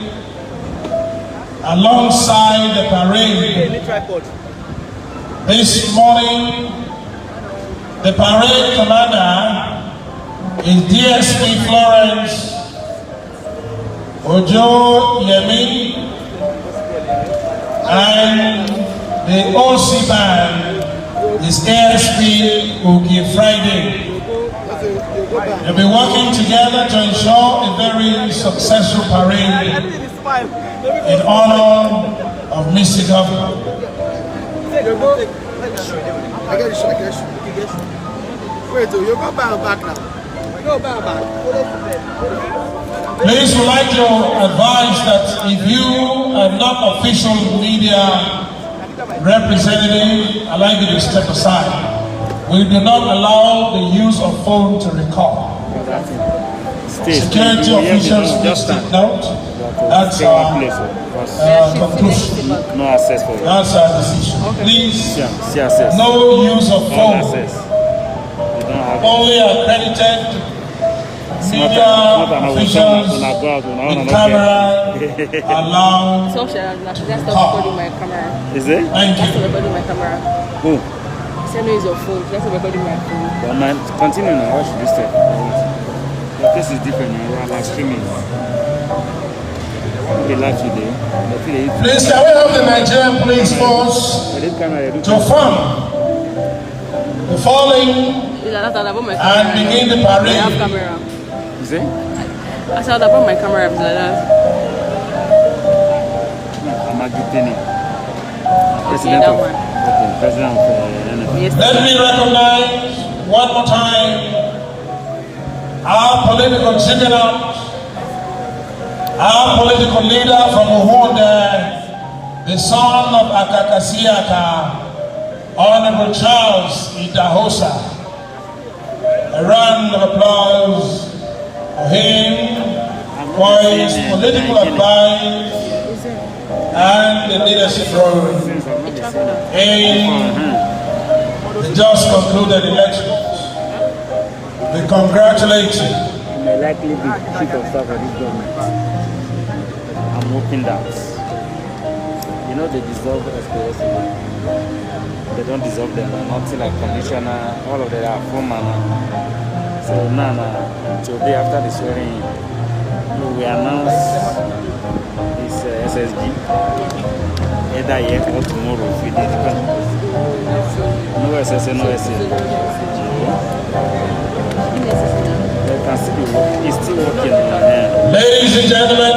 Speaker 2: alongside the parade. This morning, The parade commander is DSP Florence Ojo Yemi, and the OC band is ASP Uki Friday. They'll be working together to ensure a very successful parade in honor of Mr. Governor. Please, would like to advise that if you are not official media representative, I'd like you to step aside. We do not allow the use of phone to record. Security officials, please take note. That's our conclusion.
Speaker 3: No access for it.
Speaker 2: That's our decision. Please,
Speaker 3: See access.
Speaker 2: no use of
Speaker 3: No
Speaker 2: phone.
Speaker 3: access. You don't have
Speaker 2: Only accredited media officials with camera allowed.
Speaker 1: So that's not recording my camera.
Speaker 3: Is it?
Speaker 2: Thank
Speaker 1: That's not
Speaker 2: you.
Speaker 1: recording my camera.
Speaker 3: Who?
Speaker 1: Send me your phone. That's not recording my phone.
Speaker 3: But man, continue now. What should we say? Your case is different. You are like streaming. Okay, live today.
Speaker 2: Please, can we have the Nigerian police force to form the following and begin the
Speaker 1: I have
Speaker 2: parade?
Speaker 1: camera.
Speaker 3: Is it?
Speaker 1: I said I brought my camera like that.
Speaker 3: I'm a good thing.
Speaker 1: Okay, that one.
Speaker 3: Okay, president of NFA.
Speaker 1: Yes.
Speaker 2: Let me recognize one more time our political juggernaut, our political leader from Uhunde, the son of Akakasiaka, Honorable Charles Idahosa. A round of applause for him, for his political advice and the leadership role in the just concluded elections. We congratulate you.
Speaker 3: You may likely be chief of staff of this government. I'm hoping that. You know they deserve SPS. They don't deserve them. Nothing like commissioner. All of them are foreman. So now, today after the swearing, we announce this SSG either yet or tomorrow. If we did no SSA, no SSA. They can still be working. It's still working.
Speaker 2: Ladies and gentlemen,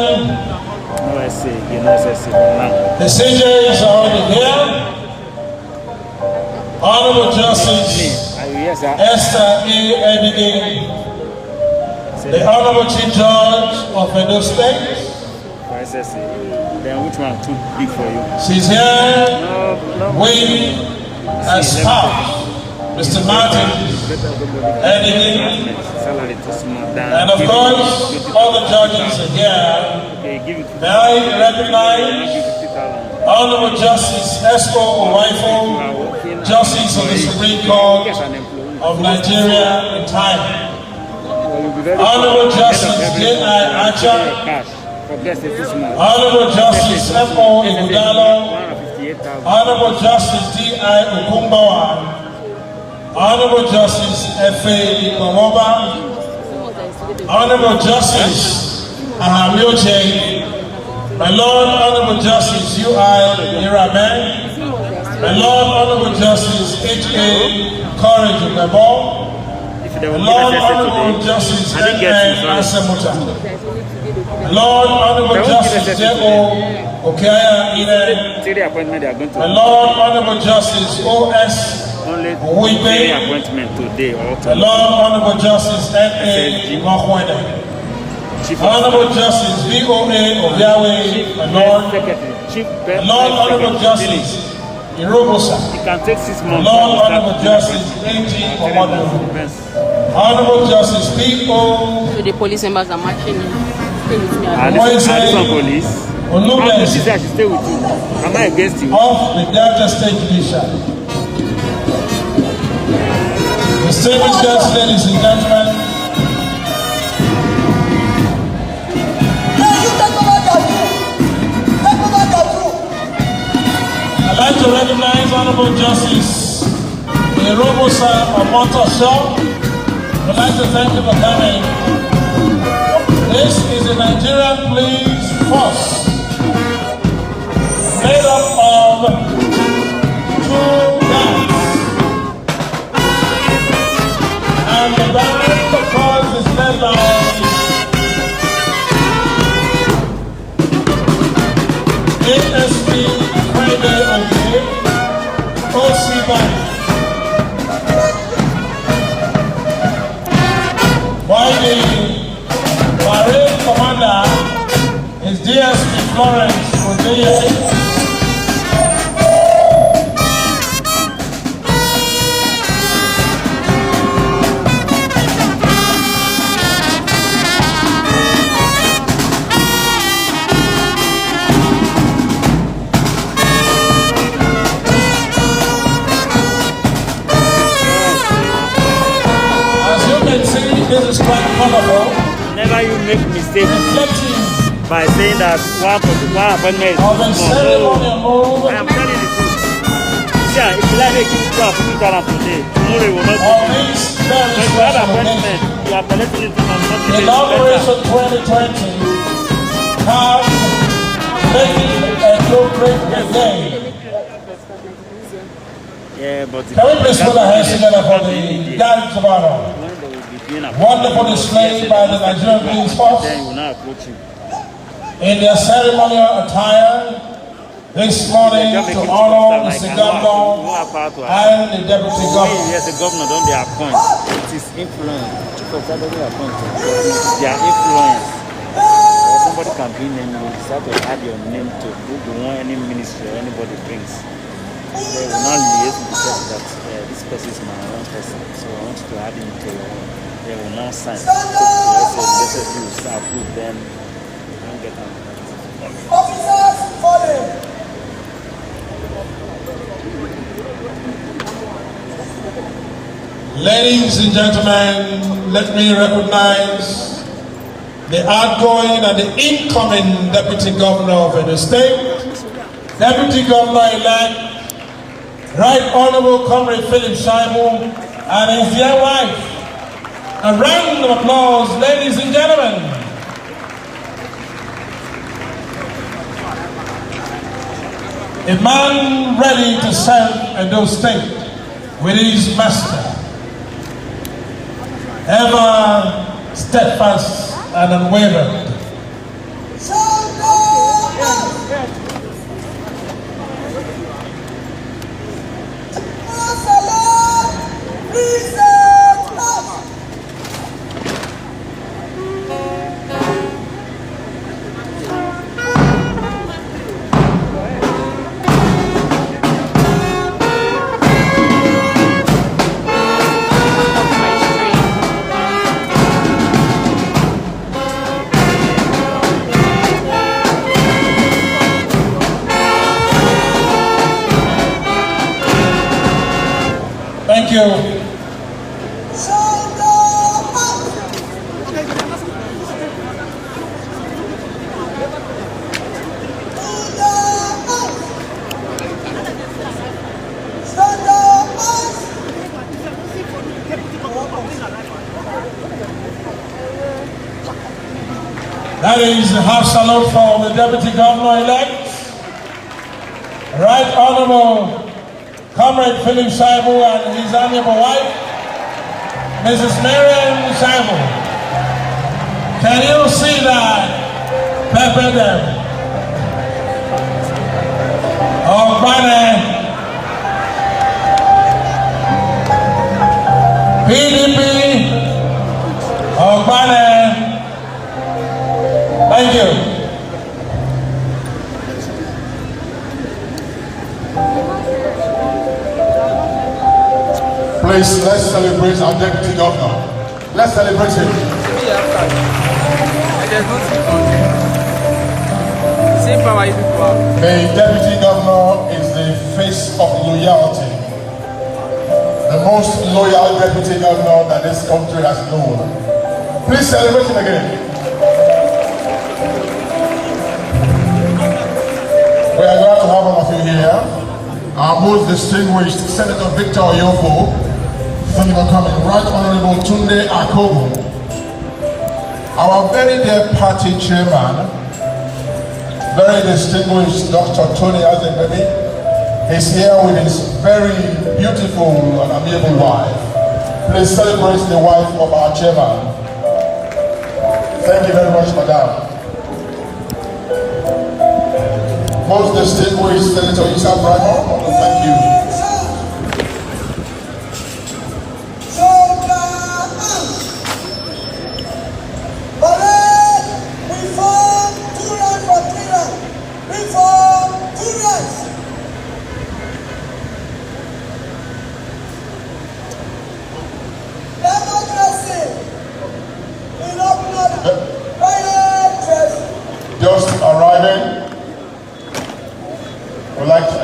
Speaker 3: No SA, you know SSA now.
Speaker 2: the CJs are already here. Honorable Justice
Speaker 3: Yes, sir.
Speaker 2: Esther A. Edige, the Honorable Chief Judge of Edo State.
Speaker 3: For SSA. Then which one too big for you?
Speaker 2: She's here
Speaker 3: No.
Speaker 2: with her spouse, Mr. Martin Edige.
Speaker 3: Salary too small down.
Speaker 2: And of course, all the judges are here.
Speaker 3: Okay, give it.
Speaker 2: May I recognize Honorable Justice Esco Owaifo, Justice of the Supreme Court of Nigeria in Thailand. Honorable Justice J.I. Acha, Honorable Justice F.O. Igudalo, Honorable Justice D.I. Ukumbawa, Honorable Justice F.A. Ikomoba, Honorable Justice Ahamioche, my Lord Honorable Justice U.I. Iraben, my Lord Honorable Justice H.A. Courage Ubebo, my Lord Honorable Justice N.N. Asemuta, my Lord Honorable Justice J.O. Okaya Ine, my Lord Honorable Justice O.S. Owipe,
Speaker 3: appointment today or
Speaker 2: my Lord Honorable Justice N.A. Nwahwede, Honorable Justice V.O.A. Obiawe, my Lord Honorable Justice Irobosa,
Speaker 3: it can take 6 months.
Speaker 2: Lord Honorable Justice A.G. Omodo, Honorable Justice P.O.
Speaker 1: So the police members are marching in. Stay with me.
Speaker 3: This one police.
Speaker 2: Olumesi
Speaker 3: She said I should stay with you. Am I against you?
Speaker 2: of the Delta State Judiciary. Distinguished guests, ladies and gentlemen, I'd like to recognize Honorable Justice Irobosa Omotosho. We'd like to thank you for coming. This is a Nigerian police force made up of 2 gangs. And the band, of course, is led by ASP Friday Oke, OC Band. While the parade commander is DSP Florence Odeye. This is quite colorful.
Speaker 3: Whenever you make mistakes by saying that one appointment is small, I am telling the truth. See, if you like to give people a today, tomorrow you will not do it. When you have an appointment, you are collecting it from something.
Speaker 2: Inauguration 2020 have making a great day.
Speaker 3: Yeah, but
Speaker 2: can we please put our hands together for the guards of honor? Wonderful display by the Nigerian Police Force in their ceremonial attire this morning to honor Mr. Governor and the Deputy Governor.
Speaker 3: Yes, the governor don't they appoint. It is influence. Chief of staff doesn't appoint. Their influence. Somebody can bring them, you decide to add your name to who you want any ministry or anybody brings. They will not liaise with the person that this person is my own person, so I want you to add him to your own. They will not sign. So let's say you start with them, you don't get them.
Speaker 2: Officers, follow. Ladies and gentlemen, let me recognize the outgoing and the incoming Deputy Governor of the state, Deputy Governor-elect, Right Honorable Comrade Philip Shaibu and his dear wife. A round of applause, ladies and gentlemen. A man ready to serve Edo State with his master, ever steadfast and unwavering. Thank you. That is a half salute for the Deputy Governor-elect, Right Honorable Comrade Philip Shaibu and his amiable wife, Mrs. Marian Shaibu. Can you see that? Pepper them. Oh, Bane. PDP. Oh, Bane. Thank you.
Speaker 4: Please, let's celebrate our Deputy Governor. Let's celebrate him. The Deputy Governor is the face of loyalty. The most loyal Deputy Governor that this country has known. Please celebrate him again. We are glad to have all of you here.
Speaker 2: our most distinguished Senator Victor Oyobo, thank you for coming. Right Honorable Tunde Akobo, our very dear party chairman, very distinguished Dr. Tony Azebebi, is here with his very beautiful and amiable wife. Please celebrate the wife of our chairman. Thank you very much, madam. Most distinguished Senator Isa Brahma, thank you. Just arriving. Would like to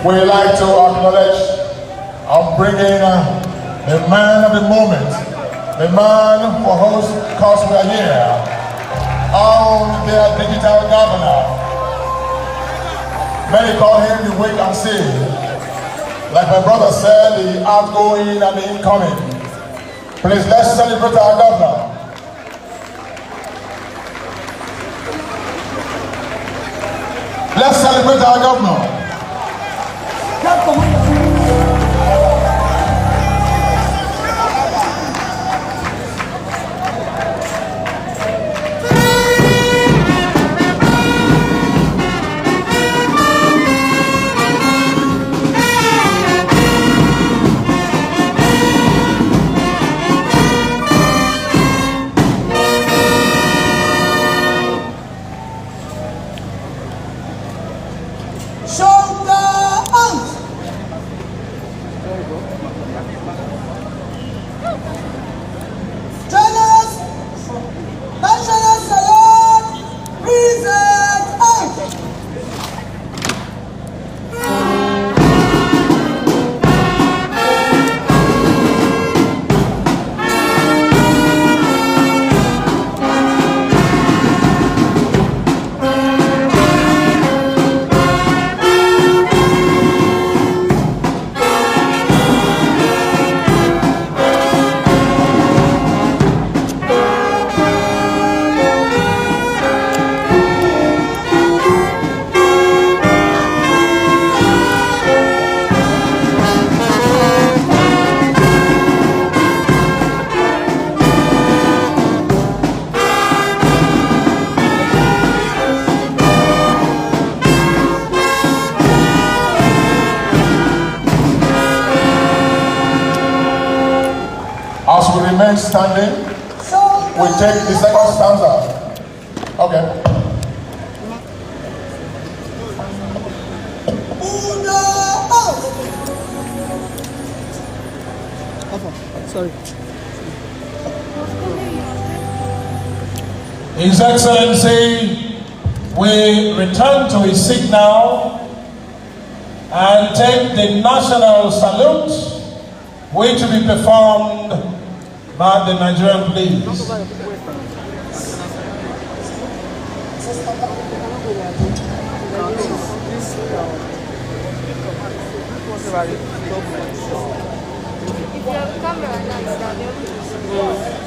Speaker 2: we'd like to acknowledge and bring in the man of the moment, the man for whose cause we are here, our their digital governor. Many call him the wait and see. Like my brother said, the outgoing and the incoming. Please, let's celebrate our governor. Let's celebrate our governor. As we remain standing, we take the second stanza. Okay.
Speaker 1: Sorry.
Speaker 2: His Excellency, we return to his seat now and take the national salute, which will be performed by the Nigerian police.
Speaker 5: If you have a camera now, you can be able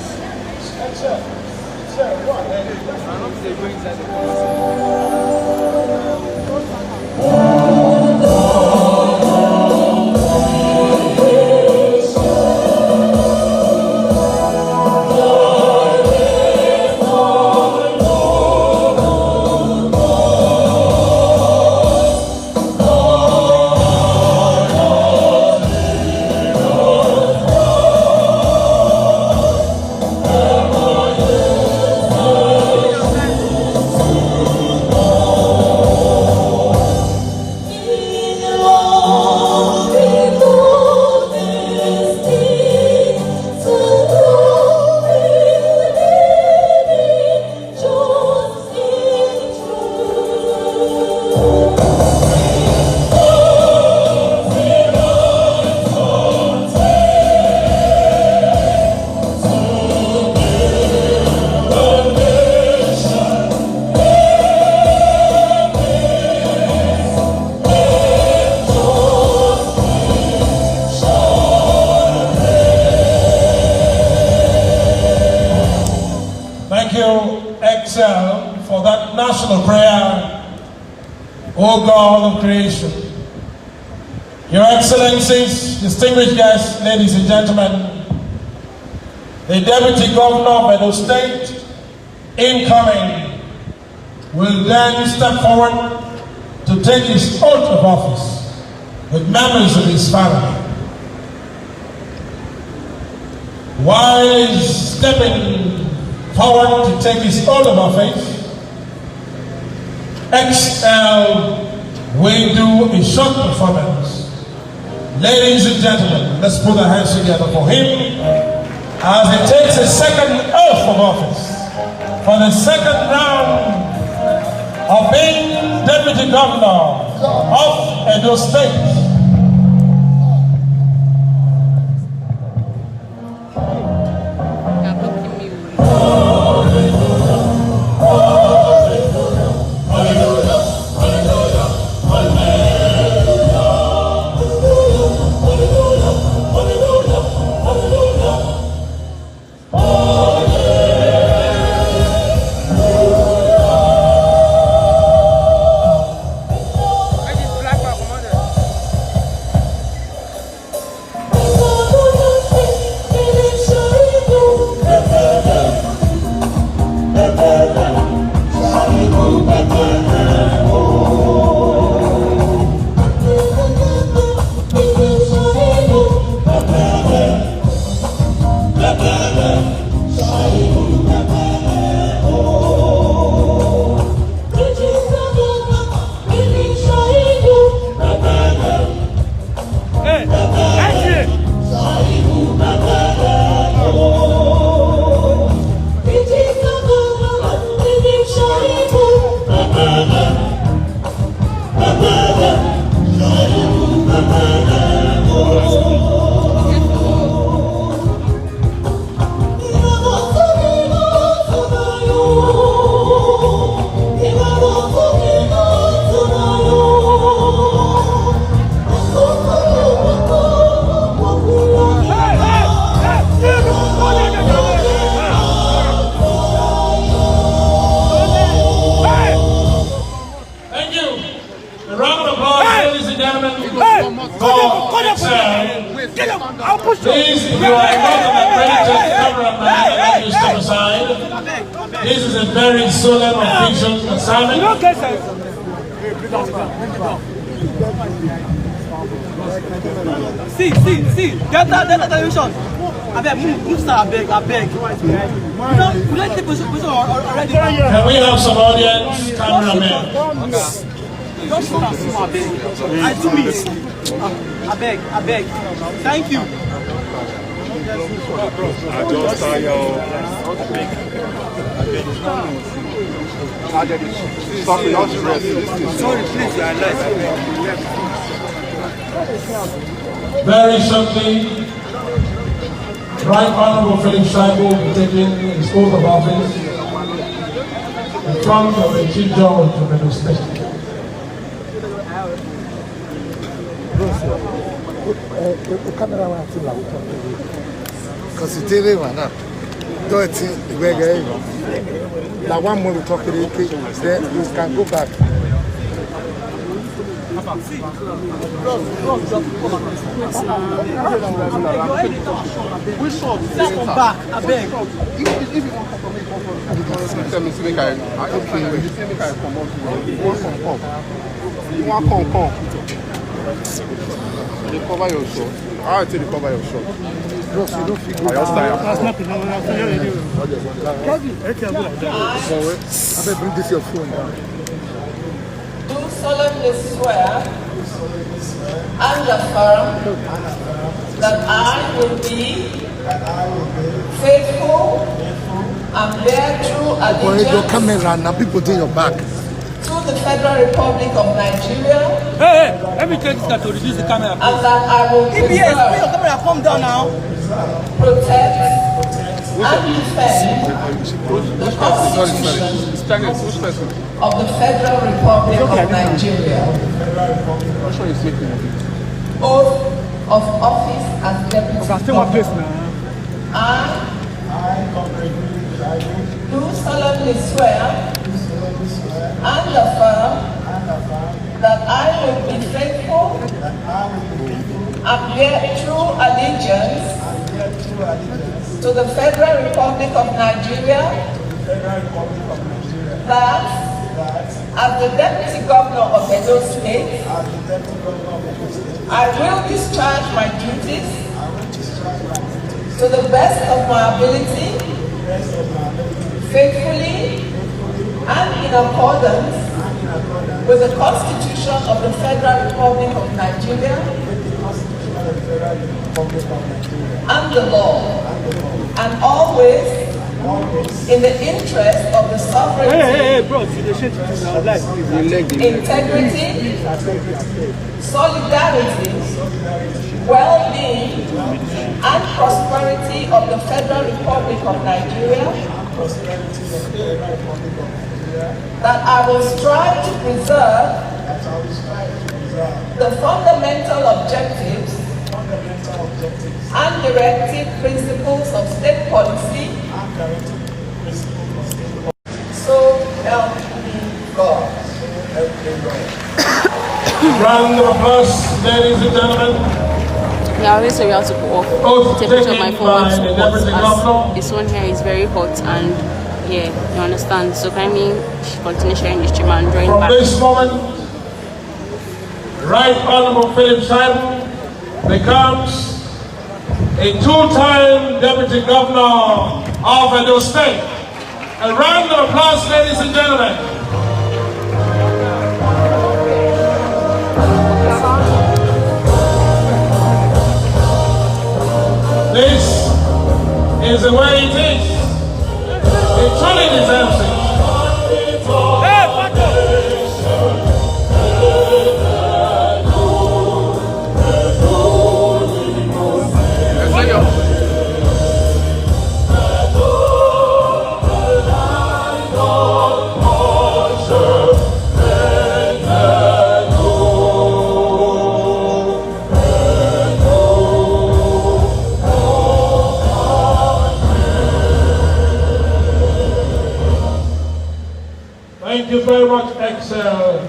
Speaker 2: yourself for that national prayer, O God of creation. Your Excellencies, distinguished guests, ladies and gentlemen, the Deputy Governor of Edo State, incoming, will then step forward to take his oath of office with members of his family. While he's stepping forward to take his oath of office, XL will do a short performance. Ladies and gentlemen, let's put our hands together for him as he takes his second oath of office for the second round of being Deputy Governor of Edo State. Please, if you are not an accredited cameraman, allow you to step aside. This is a very solemn official assignment.
Speaker 6: See, get that television. I beg, move, sir, I beg. We don't take position already.
Speaker 2: Can we have some audience cameramen?
Speaker 6: Don't shoot us, I beg. I do me. I beg. Thank you.
Speaker 7: I just tired. Stop it, don't stress.
Speaker 6: Sorry, please, you are late.
Speaker 2: Very shortly, Right Honorable Philip Shaibu will be taking his oath of office in front of the Chief Judge of Edo State.
Speaker 8: Considérez maintenant, don't like one more we talk to the then you can go back.
Speaker 6: We short, come back, I beg.
Speaker 7: You want come. You cover your shot. I tell you cover your shot.
Speaker 8: Bros, you don't feel good.
Speaker 7: I just tired.
Speaker 8: I better bring this your phone down.
Speaker 9: Do solemnly swear and affirm that I will be faithful and bear true allegiance
Speaker 8: camera now people do your back.
Speaker 9: to the Federal Republic of Nigeria.
Speaker 6: Hey, let me take this guy to reduce the camera.
Speaker 9: And that I will
Speaker 6: EBS, bring your camera, calm down now.
Speaker 9: protect and defend the Constitution of the Federal Republic of Nigeria. Oath of office as Deputy Governor. I, do solemnly swear and affirm that I will be faithful and bear true allegiance to the Federal Republic of Nigeria, that as the Deputy Governor of Edo State, I will discharge my duties to the best of my ability, faithfully and in accordance with the Constitution of the Federal Republic of Nigeria and the law, and always in the interest of the sovereignty, integrity, solidarity, well-being, and prosperity of the Federal Republic of Nigeria, that I will strive to preserve the fundamental objectives and directive principles of state policy, so help me God.
Speaker 2: Round of applause, ladies and gentlemen.
Speaker 1: Yeah, I always say we have to go off. The temperature of my phone wants to hot as this one here is very hot, and yeah, you understand. So kindly continue sharing the stream and join back.
Speaker 2: From this moment, Right Honorable Philip Shaibu becomes a two-time Deputy Governor of Edo State. A round of applause, ladies and gentlemen. This is the way it is. It truly deserves it. Thank you very much, Excel.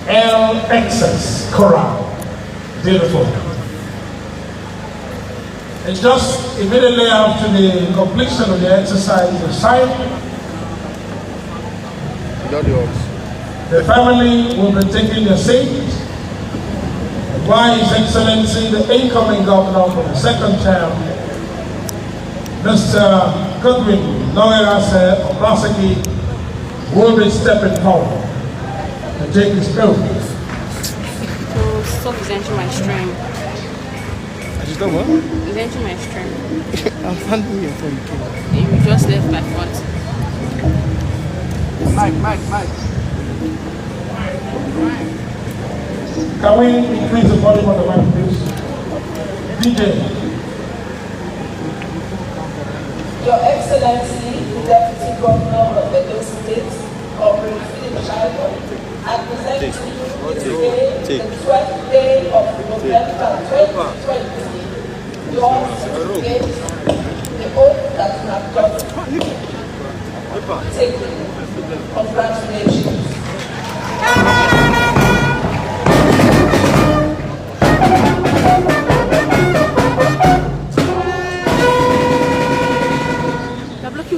Speaker 2: LXS, Corral. Beautiful. And just immediately after the completion of the exercise, the sign, the family will be taking their seat while His Excellency, the incoming governor for the second term, Mr. Godwin Obaseki, will be stepping forward to take his oath.
Speaker 1: So stop is entering my stream.
Speaker 8: I just done what?
Speaker 1: It's entering my stream.
Speaker 8: I'm handing you for you.
Speaker 1: You just left my front.
Speaker 8: Mike.
Speaker 2: Can we increase the volume on the mic, please? DJ.
Speaker 9: Your Excellency, the Deputy Governor of Edo State, Comrade Philip Shaibu, I present to you today the 12th day of November 2020, your certificate, the oath that you have just taken. Congratulations.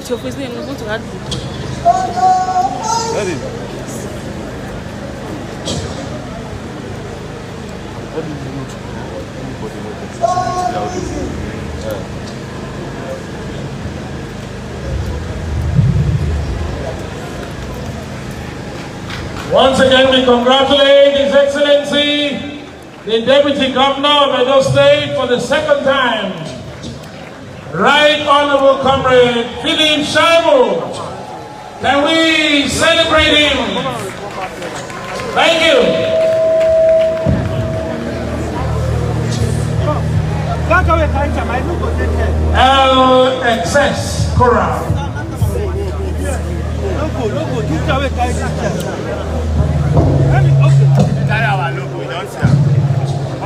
Speaker 1: Your face, I'm going to add.
Speaker 2: Once again, we congratulate His Excellency, the Deputy Governor of Edo State for the second time. Right Honorable Comrade Philip Shaibu. Can we celebrate him? Thank you. LXS Corral.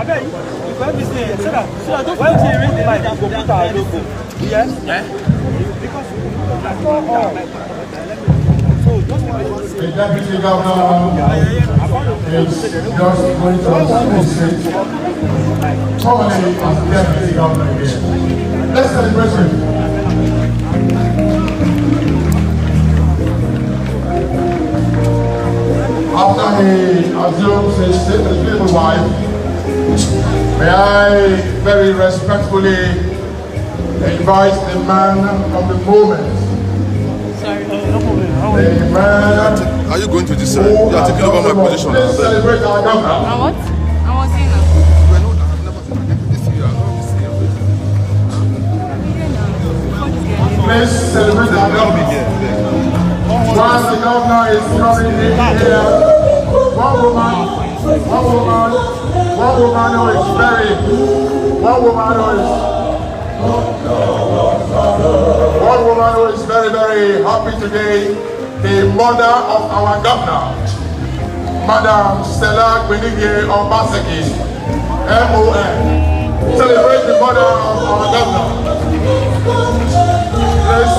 Speaker 6: beg you, if everything, so that when you read the light, go put our logo. Yes? Yeah. Because
Speaker 2: The Deputy Governor is just going to visit formally as Deputy Governor here. Let's celebrate him. After he assumes his beautiful wife, may I very respectfully invite the man of the moment.
Speaker 1: Sorry.
Speaker 2: The man.
Speaker 7: Are you going to this side? You are taking over my position.
Speaker 2: Let's celebrate our governor.
Speaker 1: And what? And what's in now?
Speaker 2: Let's celebrate our governor. While the governor is coming in here, one woman who is very, very happy today, the mother of our governor, Madam Stella Obaseki, MON. Celebrate the mother of our governor. Let's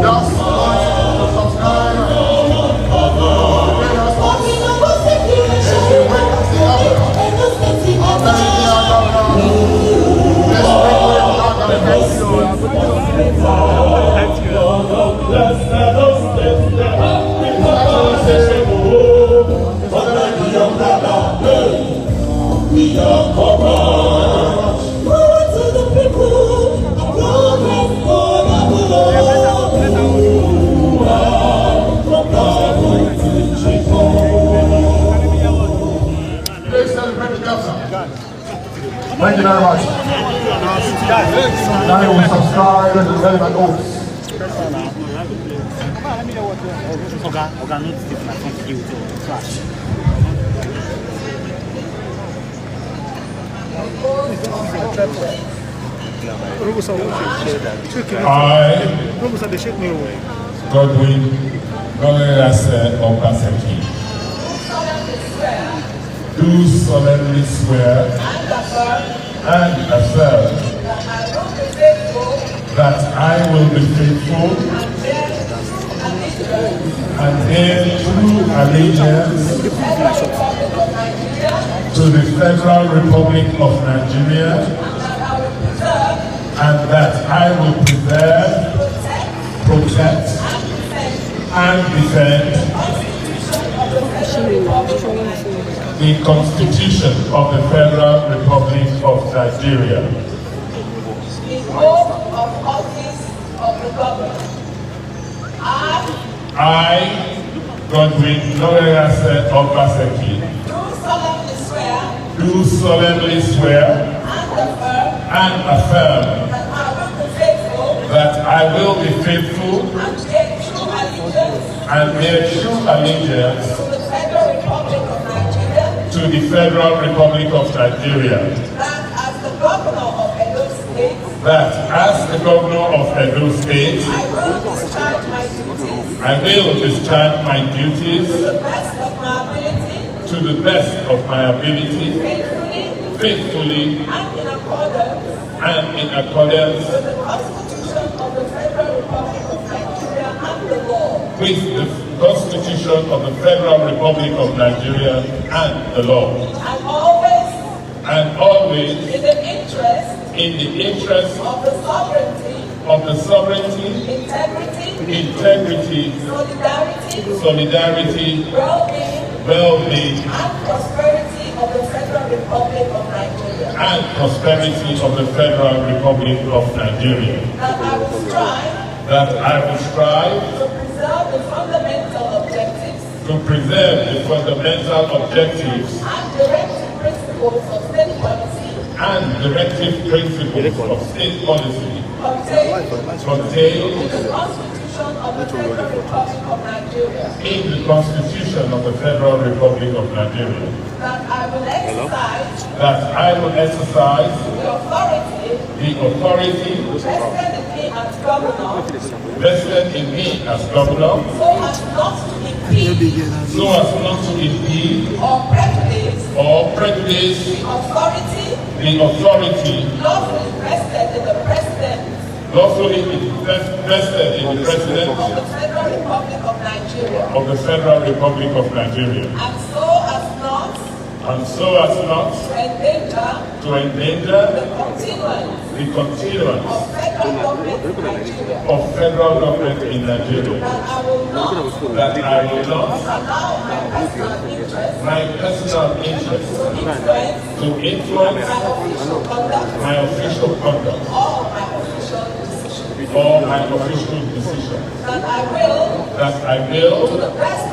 Speaker 2: just subscribe. Thank you very much. Now you will subscribe and relevant oaths. Godwin Obaseki, do solemnly swear and affirm that I will be faithful and bear true allegiance to the Federal Republic of Nigeria, and that I will preserve, protect, and defend the Constitution of the Federal Republic of Nigeria.
Speaker 9: The oath of office of the governor.
Speaker 2: I, Godwin Obaseki, do solemnly swear and affirm that I will be faithful and bear true allegiance to the Federal Republic of Nigeria. That as the governor of Edo State, I will discharge my duties to the best of my ability, faithfully, and in accordance with the Constitution of the Federal Republic of Nigeria and the law. And always in the interest of the sovereignty, integrity, solidarity, well-being, and prosperity of the Federal Republic of Nigeria. That I will strive to preserve the fundamental objectives and directive principles of state policy contained in the Constitution of the Federal Republic of Nigeria. That I will exercise vested in me as governor,
Speaker 9: so as not to impede or prejudice the authority lawfully vested in the President of the Federal Republic of Nigeria, and so as not to endanger the continuance of federal government in Nigeria, that I will not allow my personal interest to influence my official conduct or my official decision. That I will, to the best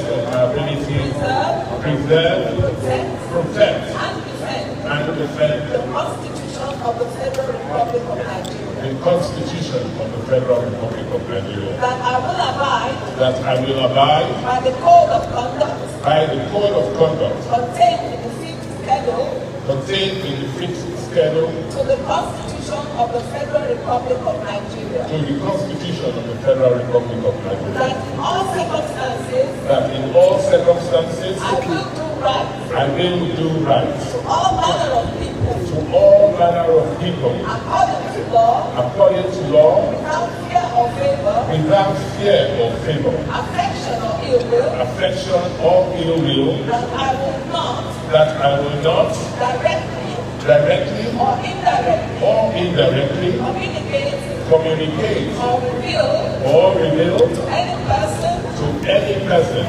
Speaker 9: of my ability, preserve, protect, and defend the Constitution of the Federal Republic of Nigeria. The Constitution of the Federal Republic of Nigeria. That I will abide by the Code of Conduct contained in the fifth schedule to the Constitution of the Federal Republic of Nigeria. That in all circumstances I will do right to all manner of people according to law without fear or favor, affection or ill will, that I will not directly or indirectly communicate or reveal to any person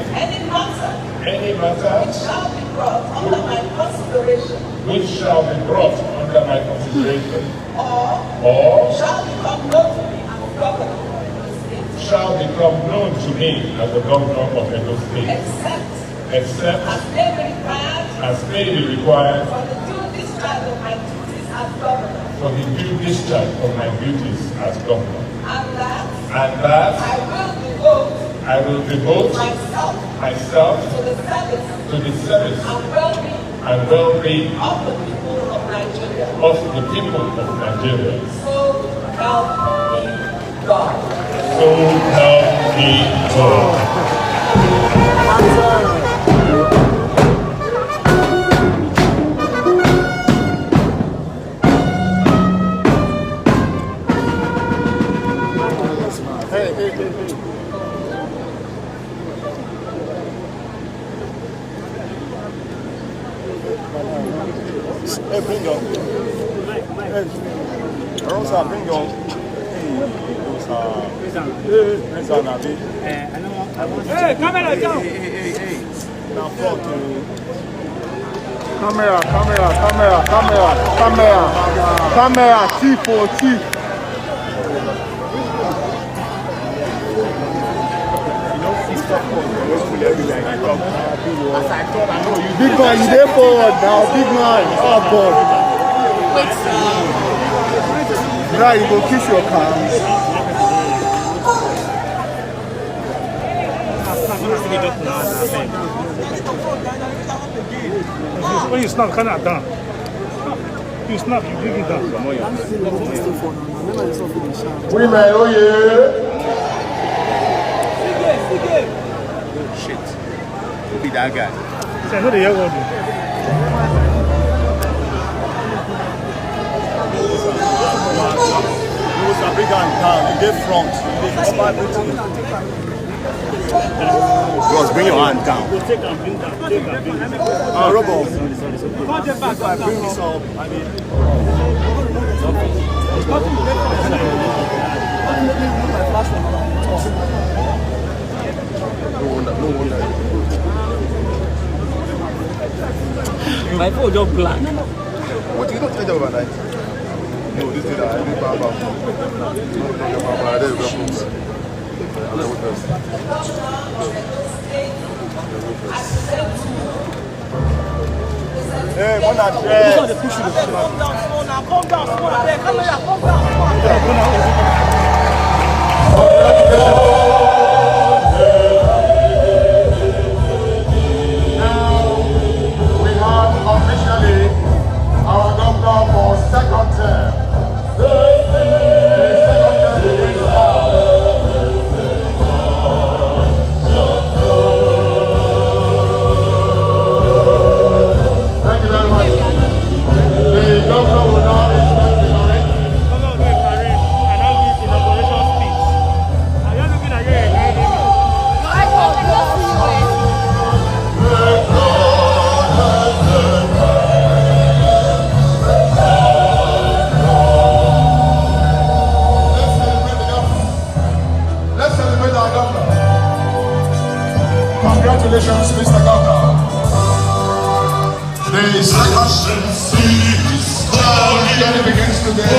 Speaker 9: any matter which shall be brought under my consideration or shall become known to me as the governor of Edo State, except as may be required for the due discharge of my duties as governor, and that I will devote myself to the service and well-being of the people of Nigeria. So help me God. So help me God.
Speaker 7: Hey, bring your. Hey, Rosa, bring your.
Speaker 6: Hey, camera down.
Speaker 7: Now, fuck you.
Speaker 8: Camera, chief, chief. Big man, you there forward now, big man. Oh God. Right, you go kiss your car.
Speaker 6: When you snap, kind of down. You snap, you bring it down.
Speaker 4: Women, oh yeah.
Speaker 7: Shit. Who be that guy?
Speaker 6: Say, who the hell was it?
Speaker 7: He was a big hand down. He gave front. He cover everything. Bros, bring your hand down.
Speaker 6: Take and bring down.
Speaker 7: Robo.
Speaker 6: If
Speaker 7: I bring this up, I mean. No wonder.
Speaker 6: my phone just blank.
Speaker 7: What you don't change overnight? No, this is I did Baba. Hey, one address.
Speaker 6: Calm down, come down.
Speaker 4: Officially, our governor for second Congratulations, Mr. Governor. The journey begins today.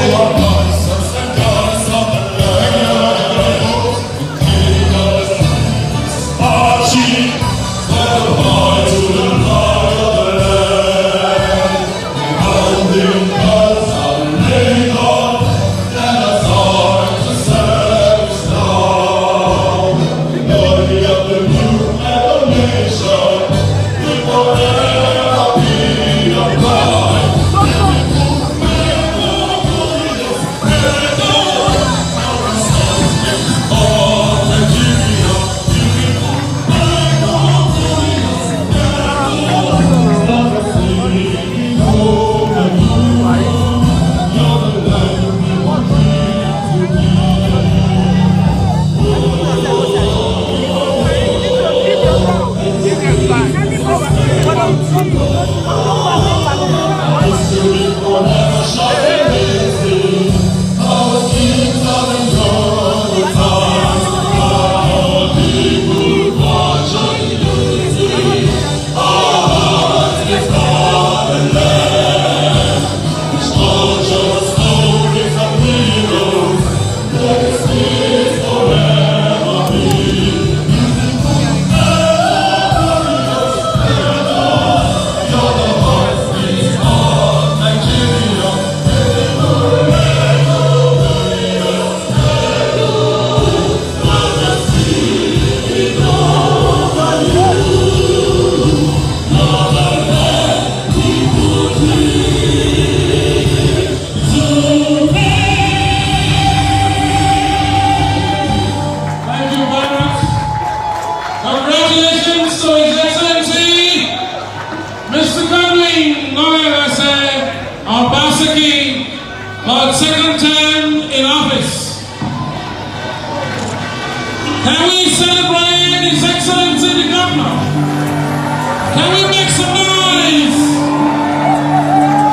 Speaker 2: Congratulations to His Excellency, Mr. Godwin Obaseki, for second term in office. Can we celebrate His Excellency the Governor? Can we make some noise?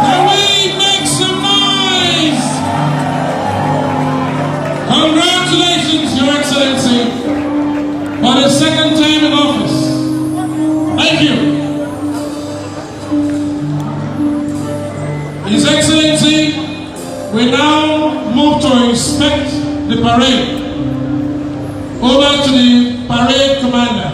Speaker 2: Can we make some noise? Congratulations, Your Excellency, for the second term in office. Thank you. His Excellency, we now move to inspect the parade. Over to the parade commander.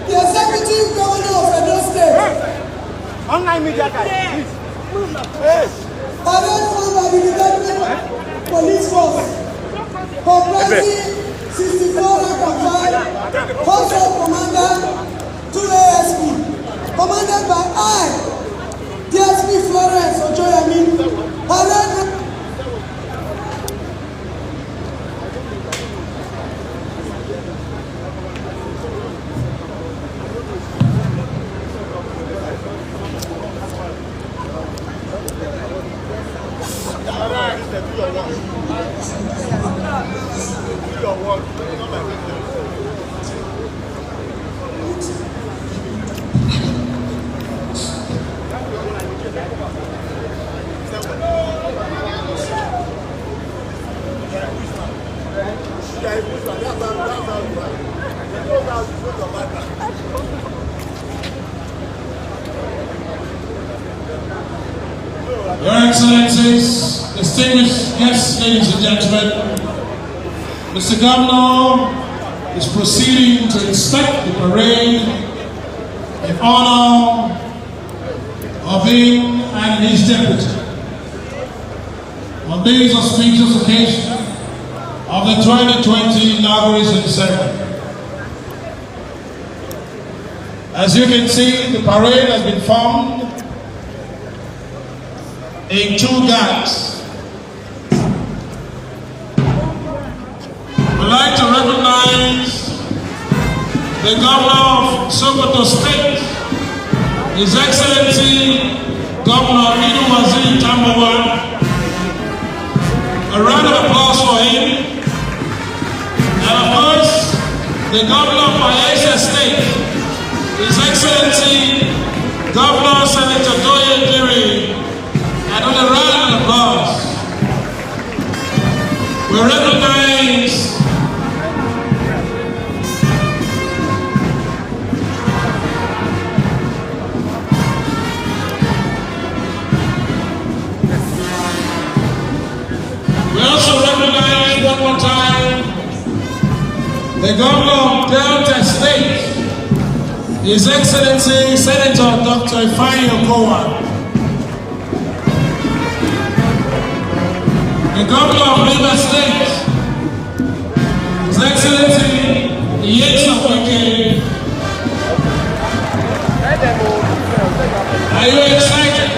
Speaker 10: The executive governor of Edo State.
Speaker 6: Online media guys, please.
Speaker 10: Parade formed by the Detective Police Force, comprising 64 rank and file, Household Commander, 2 ASP, commanded by I, DSP Florence Ojoyemi. Parade.
Speaker 2: Your Excellencies, distinguished guests, ladies and gentlemen, Mr. Governor is proceeding to inspect the parade in honor of him and his deputy. On this auspicious occasion, of the 2020 inauguration ceremony. As you can see, the parade has been formed in 2 gangs. We'd like to recognize the Governor of Sokoto State, His Excellency Governor Idu Waziri Tambawa. A round of applause for him. And of course, the Governor of Bayelsa State, His Excellency Governor Senator Doye Diri. Another round of applause. We recognize one more time the Governor of Delta State, His Excellency Senator Dr. Ifeanyi Okowa. The Governor of Rivers State, His Excellency Iyesu Wike. Are you excited?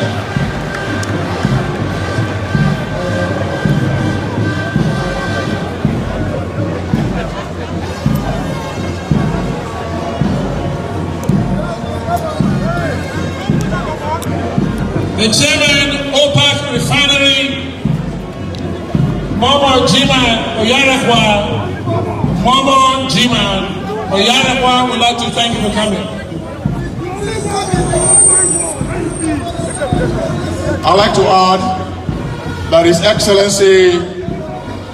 Speaker 2: The Chairman, OPAC Refinery, Momo Jiman Oyarekwa, Momo Jiman Oyarekwa, would like to thank you for coming.
Speaker 4: I'd like to add that His Excellency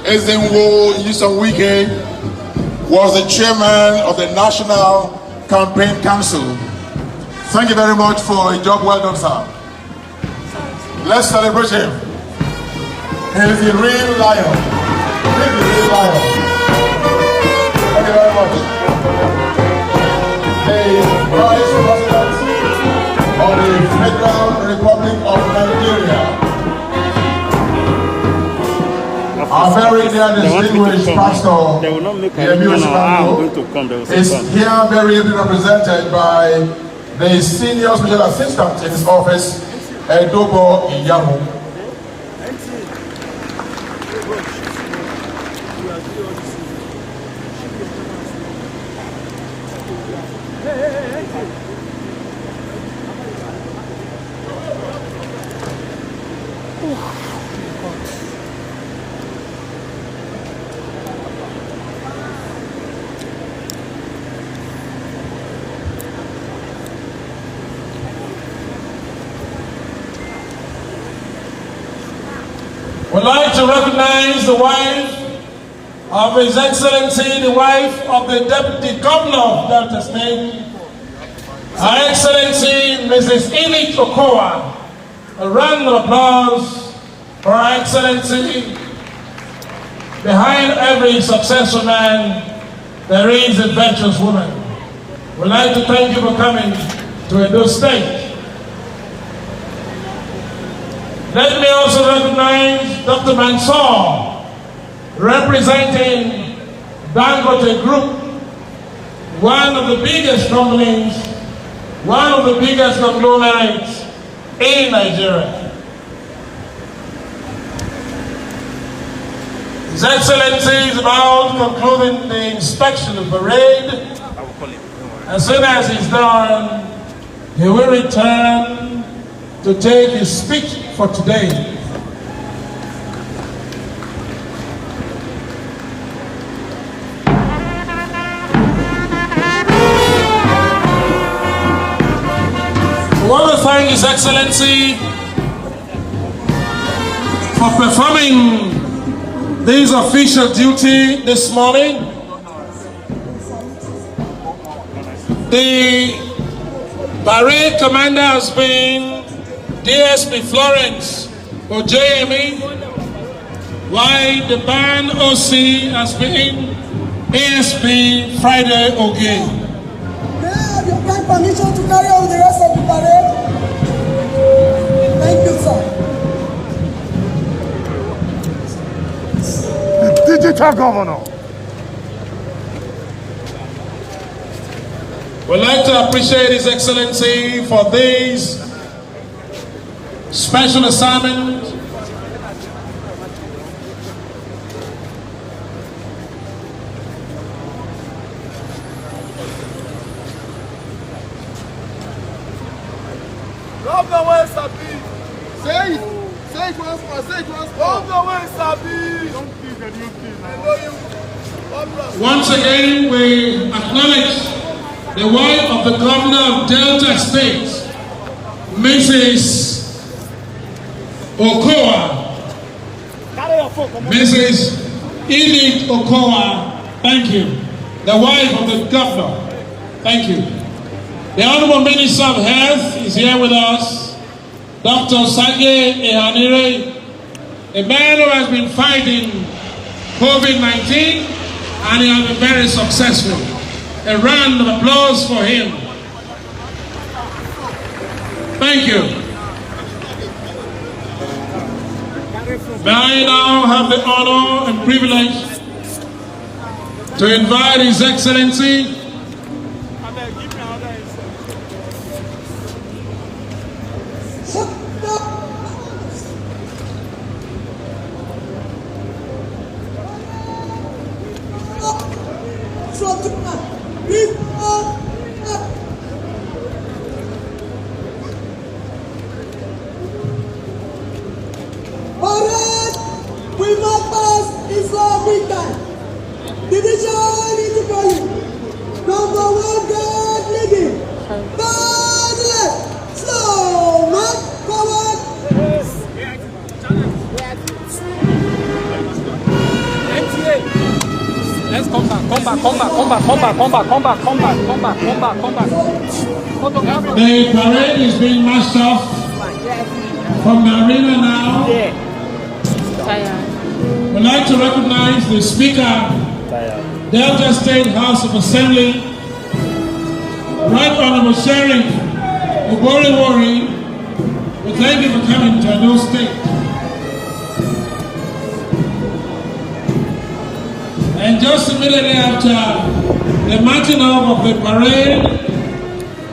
Speaker 4: Ezenwo Yisonwike was the chairman of the National Campaign Council. Thank you very much for a job well done, sir. Let's celebrate him. He is the real lion. He is the real lion. Thank you very much. The Vice President of the Federal Republic of Nigeria, our very dear distinguished pastor, is here very ably represented by the senior special assistant in his office, Edobo Iyamu.
Speaker 2: We'd like to recognize the wife of His Excellency, the wife of the Deputy Governor of Delta State, Her Excellency Mrs. Ili Okowa. A round of applause for Her Excellency. Behind every successful man, there is a virtuous woman. We'd like to thank you for coming to Edo State. Let me also recognize Dr. Mansour, representing Dangote Group, one of the biggest companies, one of the biggest conglomerates in Nigeria. His Excellency is about concluding the inspection of the parade. As soon as he's done, he will return to take his speech for today. I want to thank His Excellency for performing this official duty this morning. The parade commander has been DSP Florence Ojemi, while the band OC has been ASP Friday Oge.
Speaker 10: May I have your kind permission to carry on with the rest of the parade? Thank you, sir.
Speaker 8: The DJ Cha Governor.
Speaker 2: We'd like to appreciate His Excellency for this special assignment.
Speaker 7: Governor, where is Sabi? Say it. Say it once more. Say it once more. Governor, where is Sabi? Don't please the new thing. I know you.
Speaker 2: Once again, we acknowledge the wife of the governor of Delta State, Mrs. Okoa. Mrs. Edith Okoa, thank you. The wife of the governor, thank you. The Honorable Minister of Health is here with us, Dr. Sage Ehanire, a man who has been fighting COVID-19 and he has been very successful. A round of applause for him. Thank you. May I now have the honor and privilege to invite His Excellency
Speaker 6: Let's come back.
Speaker 2: The parade is being marched off from the arena now. We'd like to recognize the Speaker, Delta State House of Assembly, Right Honorable Sheriff Oboriwori. We thank you for coming to Edo State. And just immediately after the marching off of the parade,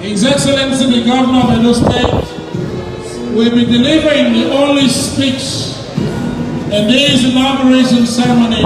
Speaker 2: His Excellency the Governor of Edo State will be delivering the only speech in this inauguration ceremony.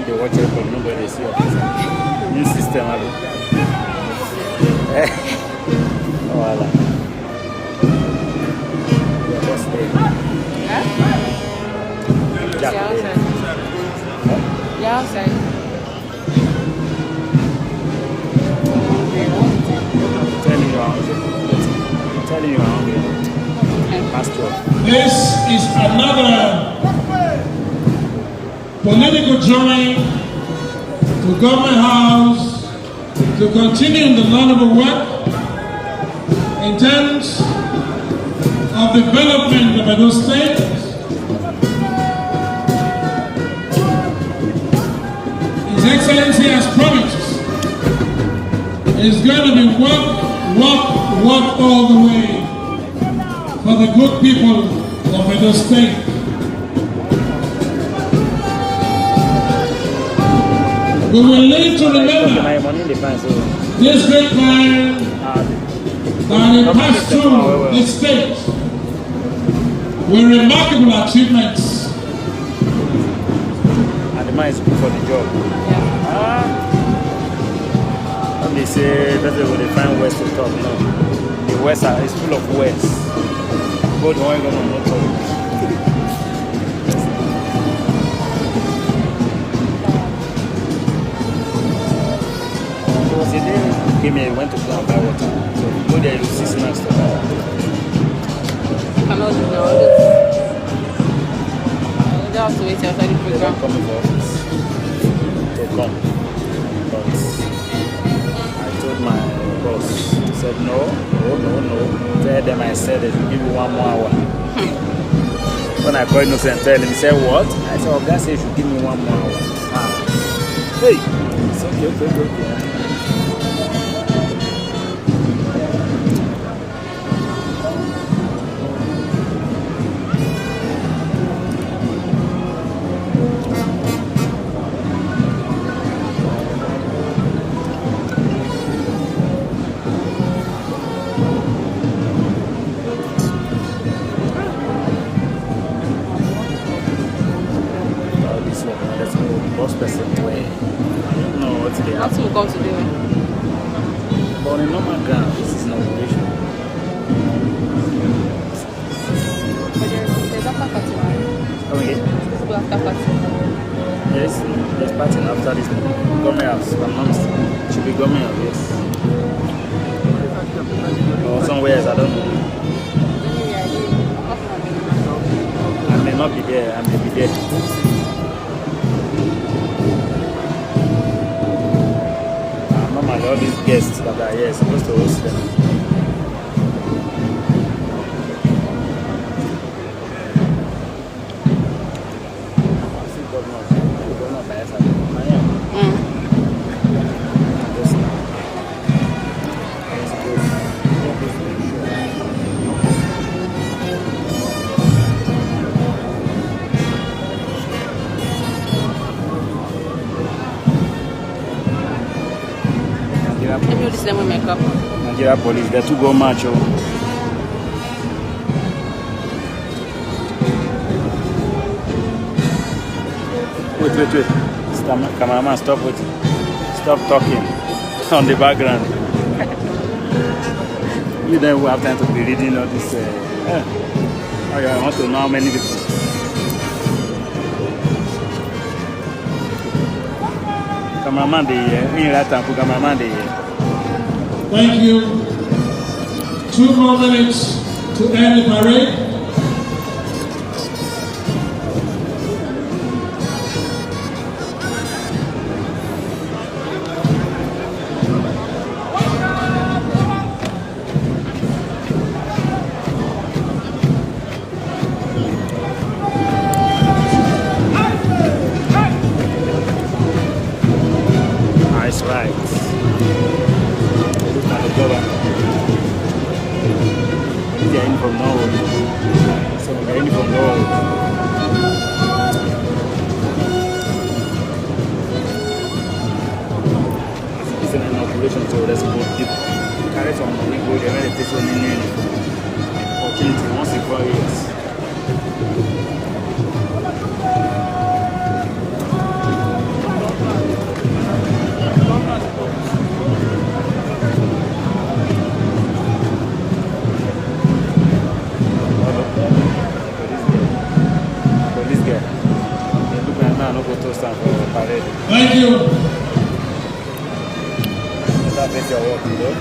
Speaker 3: They watch it from nobody see it. New system, oh, voilà.
Speaker 1: Yeah, outside.
Speaker 3: Telling you around here. Pastor.
Speaker 2: This is another political journey to Government House to continue the laudable work in terms of development of Edo State. His Excellency has promised it's going to be work all the way for the good people of Edo State. We will need to remember this great man that he passed through this state with remarkable achievements.
Speaker 3: And the man is good for the job. When they say that's when they find West to talk, no. The West is full of West. But the one going to not talk. was a day he came here, he went to go and buy water. So if you go there, you see snacks to buy.
Speaker 1: Cannot do now. I have to wait outside the
Speaker 3: They
Speaker 1: program.
Speaker 3: don't come to office to come. But I told my boss, he said no. Tell them I said they should give you 1 more hour. When I called Innocent, tell him, he said what? I said, oh, God said you should give me 1 more hour. Hey! It's okay.
Speaker 1: Nothing will come today.
Speaker 3: But on a normal ground, this is an operation.
Speaker 1: But there's after party, right?
Speaker 3: Come again?
Speaker 1: There's after party.
Speaker 3: Yes, there's party after this government house. I'm not mistaken. It should be government house, yes. Or somewhere else, I don't know. I may not be there, I may be there. All these guests that are here supposed to host them. Nigeria police, they're to go march. Wait. Cameraman, stop it. Stop talking on the background. You don't have time to be reading all this. I want to know how many people. Cameraman, cameraman,
Speaker 2: Thank you. 2 more minutes to end the parade.
Speaker 3: Nice right. They're in from Norway. So they're in from Norway. It's an inoculation, so let's go deep. Carry some money, go there, and this one in opportunity once in 4 years.
Speaker 2: Thank you.
Speaker 3: That makes your work, you know?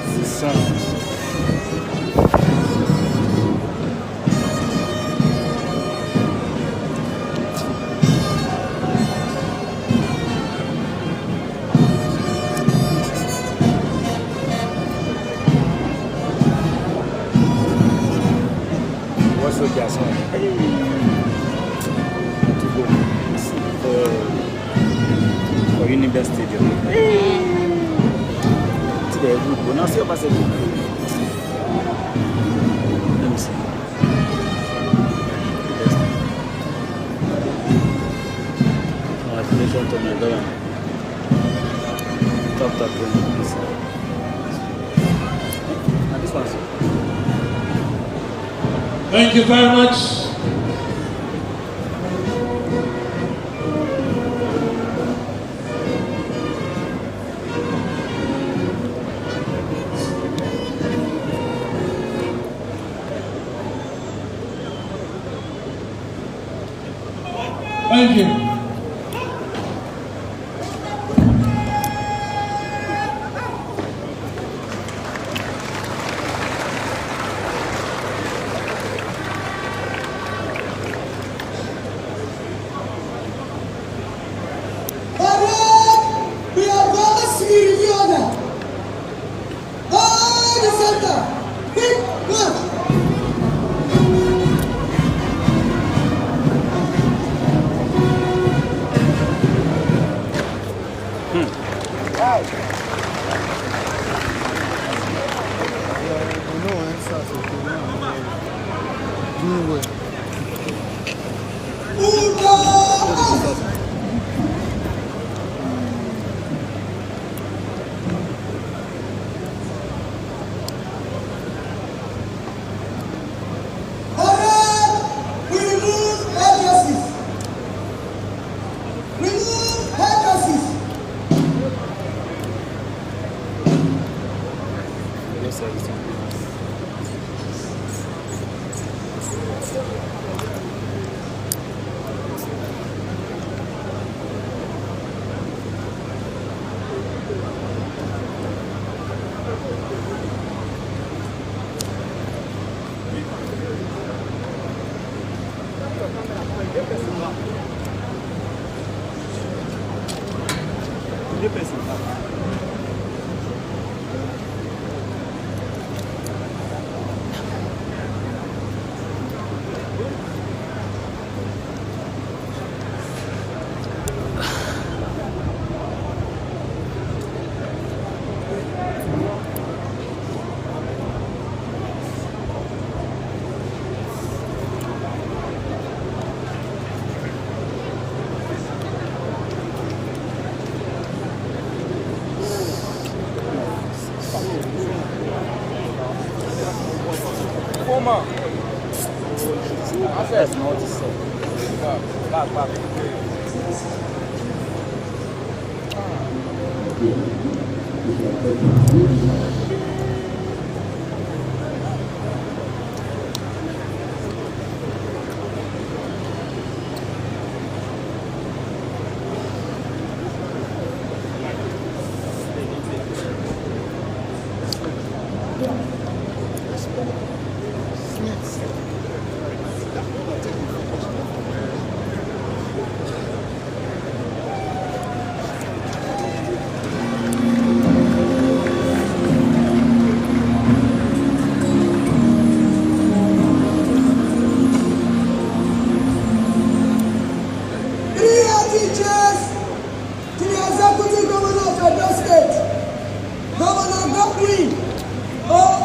Speaker 3: This is soldiers on for University Stadium. It's very good. But now see Obaseki. Let me see. Congratulations to my daughter. Top this. And this one.
Speaker 2: Thank you very much. Thank Thank you.
Speaker 10: We are going to see review order. All the center. Quick, march.
Speaker 3: That's not what to say. Back.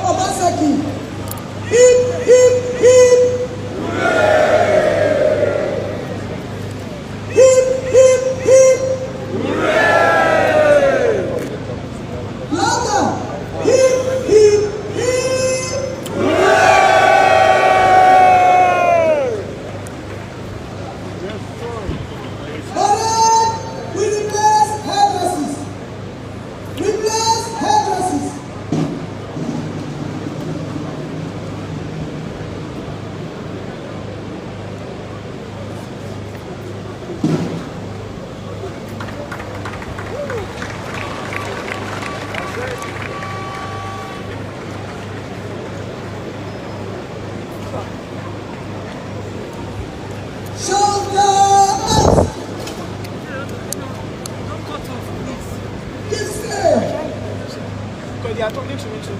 Speaker 10: Obaseki. Hip, hip, hip. Hip, hip, hip. Louder. Hip, hip, hip. Alright, we replace headdresses. Replace headdresses.
Speaker 6: They are talking to me too.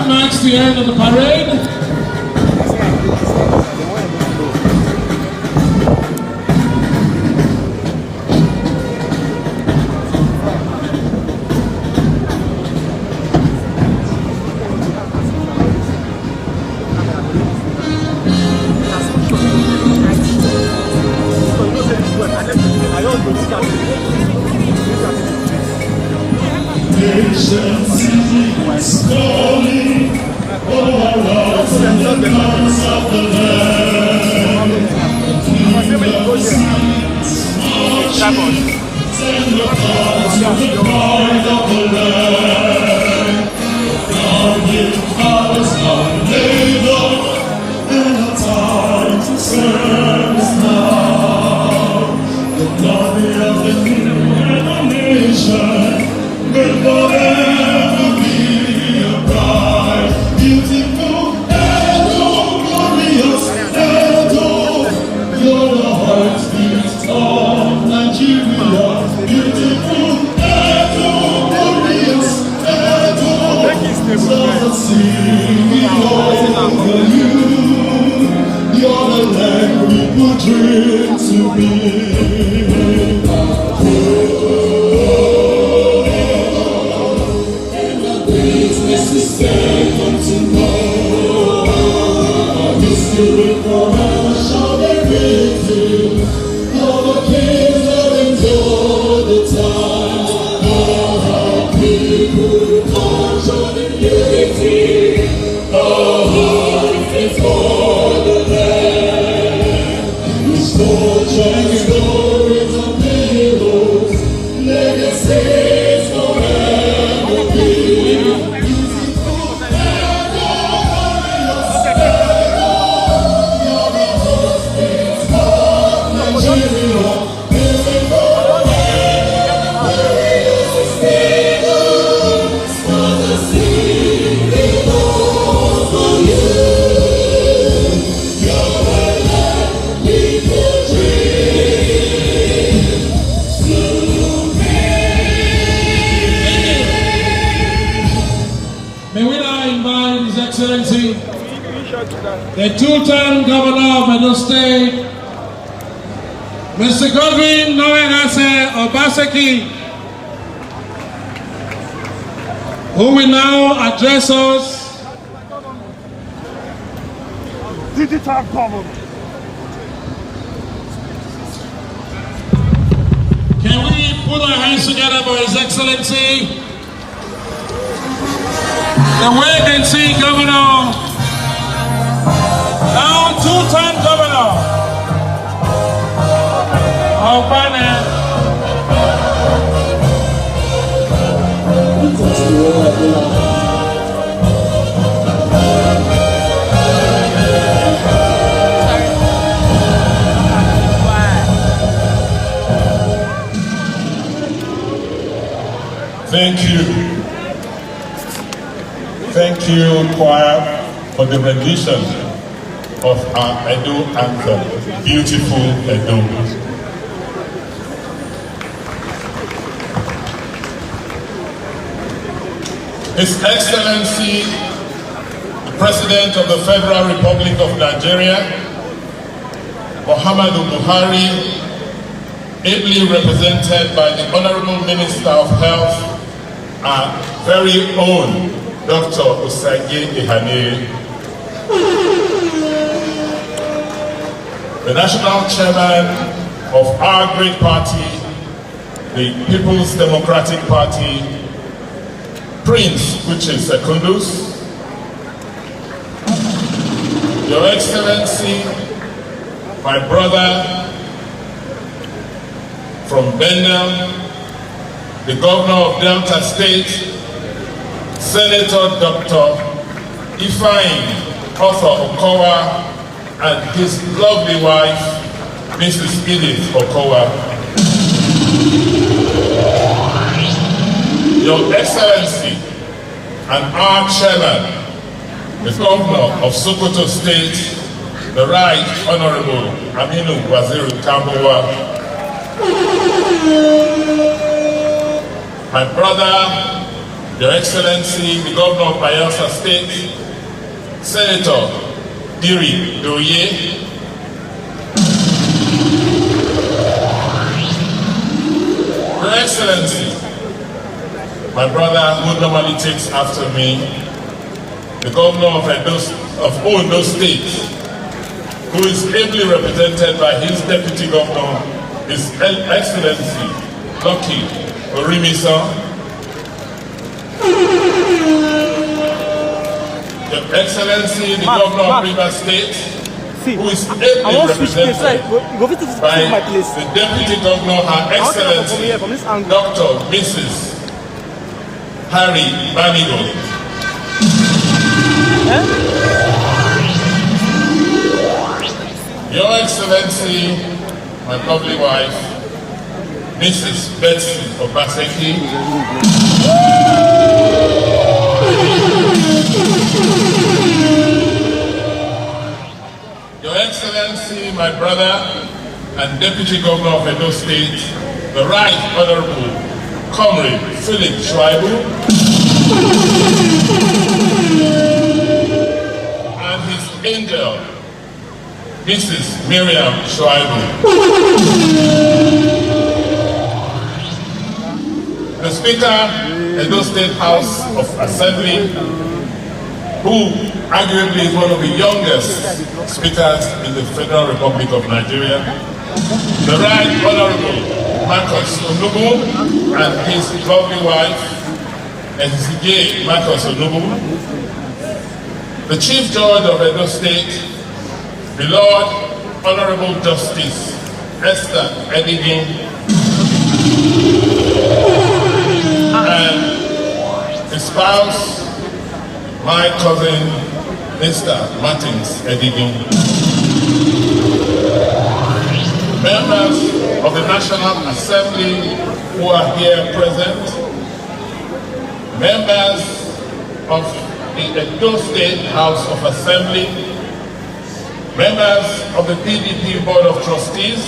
Speaker 2: That marks the end of the parade. The two-term governor of Edo State, Mr. Godwin Obaseki, who will now address us.
Speaker 8: Digital government.
Speaker 2: Can we put our hands together for His Excellency, the wait-and-see governor, now two-time governor of Benin.
Speaker 11: Thank you. Thank you, choir, for the rendition of our Edo anthem, Beautiful Edo. His Excellency, the President of the Federal Republic of Nigeria, Muhammadu Buhari, ably represented by the Honorable Minister of Health, our very own Dr. Osage Ihane, the National Chairman of our great party, the People's Democratic Party, Prince, which is Secondus, Your Excellency, my brother from Benin, the Governor of Delta State, Senator Dr. Ifeanyi Arthur Okowa, and his lovely wife, Mrs. Edith Okowa. Your Excellency and our Chairman, the Governor of Sokoto State, the Right Honorable Aminu Waziri Tambuwa, my brother, Your Excellency, the Governor of Bayelsa State, Senator Diri Doye, Your Excellency, my brother who normally takes after me, the Governor of Ondo State, who is ably represented by his Deputy Governor, His Excellency Lucky Orimisa, Your Excellency, the Governor of Rivers State, who is ably represented by the Deputy Governor, Her Excellency, Dr. Mrs. Harry Banigo. Your Excellency, my lovely wife, Mrs. Betsy Obaseki, Your Excellency, my brother and Deputy Governor of Edo State, the Right Honorable Comrade Philip Shaibu, and his angel, Mrs. Miriam Shaibu. The Speaker, Edo State House of Assembly, who arguably is one of the youngest speakers in the Federal Republic of Nigeria, the Right Honorable Marcus Onubu and his lovely wife, Ezige Marcus Onubu, the Chief Judge of Edo State, the Lord Honorable Justice Esther Edigin, and his spouse, my cousin, Mr. Martins Edigin. Members of the National Assembly who are here present, members of the Edo State House of Assembly, members of the PDP Board of Trustees,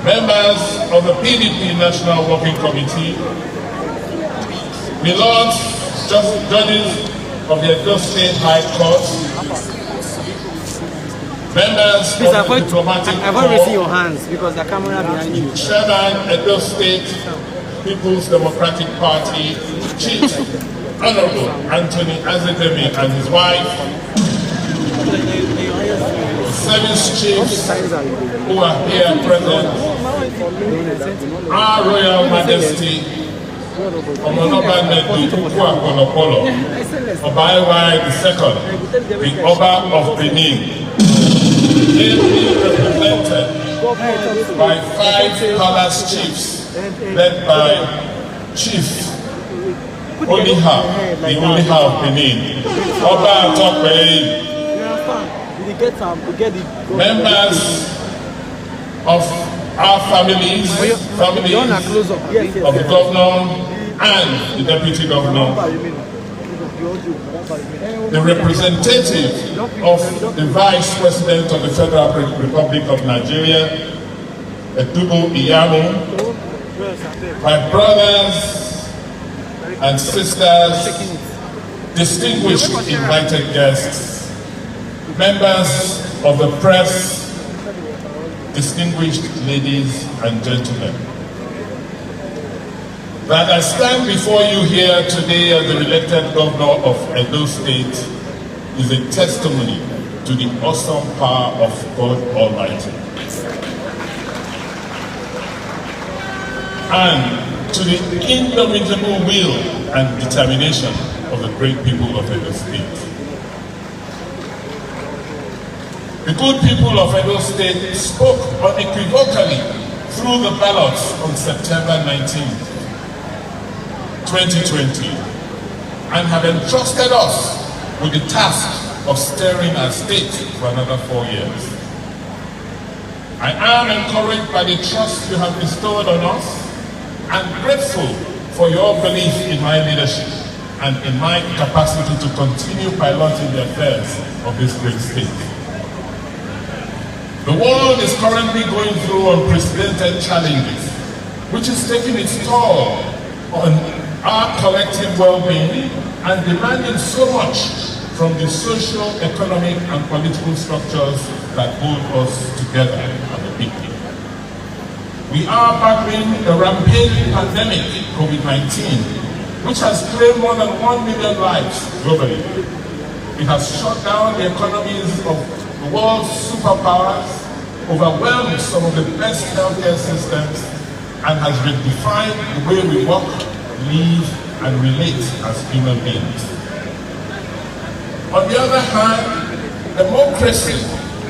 Speaker 11: members of the PDP National Working Committee, my lords, judges of the Edo State High Court, members of the diplomatic corps,
Speaker 6: your hands because the camera behind you.
Speaker 11: Chairman, Edo State People's Democratic Party, Chief Honorable Anthony Azedemi and his wife, service chiefs who are here present, Our Royal Majesty, Omonoba Nedu Kwakolo, Obaiwai II, the Oba of Benin, ably represented by 5 palace chiefs led by Chief Oliha, the Oliha of Benin, Oba Atokwe, members of our families of the governor and the deputy governor, the representative of the vice president of the Federal Republic of Nigeria, Edubu Iyamu, my brothers and sisters, distinguished invited guests, members of the press, distinguished ladies and gentlemen. That I stand before you here today as the elected governor of Edo State is a testimony to the awesome power of God Almighty and to the indomitable will and determination of the great people of Edo State. The good people of Edo State spoke unequivocally through the ballots on September 19th, 2020, and have entrusted us with the task of steering our state for another 4 years. I am encouraged by the trust you have bestowed on us and grateful for your belief in my leadership and in my capacity to continue piloting the affairs of this great state. The world is currently going through unprecedented challenges, which is taking its toll on our collective well-being and demanding so much from the social, economic, and political structures that hold us together as a people. We are battling the rampaging pandemic, COVID-19, which has claimed more than 1 million lives globally. It has shut down the economies of the world's superpowers, overwhelmed some of the best healthcare systems, and has redefined the way we work, live, and relate as human beings. On the other hand, democracy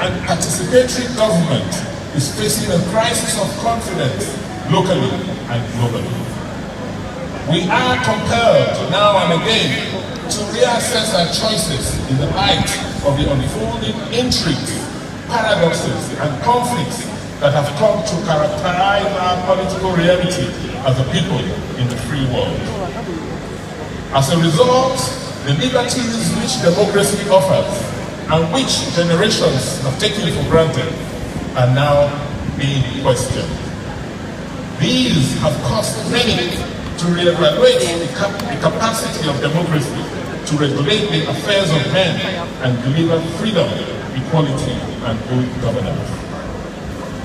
Speaker 11: and participatory government is facing a crisis of confidence locally and globally. We are compelled now and again to reassess our choices in the light of the unfolding intrigues, paradoxes, and conflicts that have come to characterize our political reality as a people in the free world. As a result, the liberties which democracy offers and which generations have taken for granted are now being questioned. These have caused many to reevaluate the capacity of democracy to regulate the affairs of men and deliver freedom, equality, and good governance.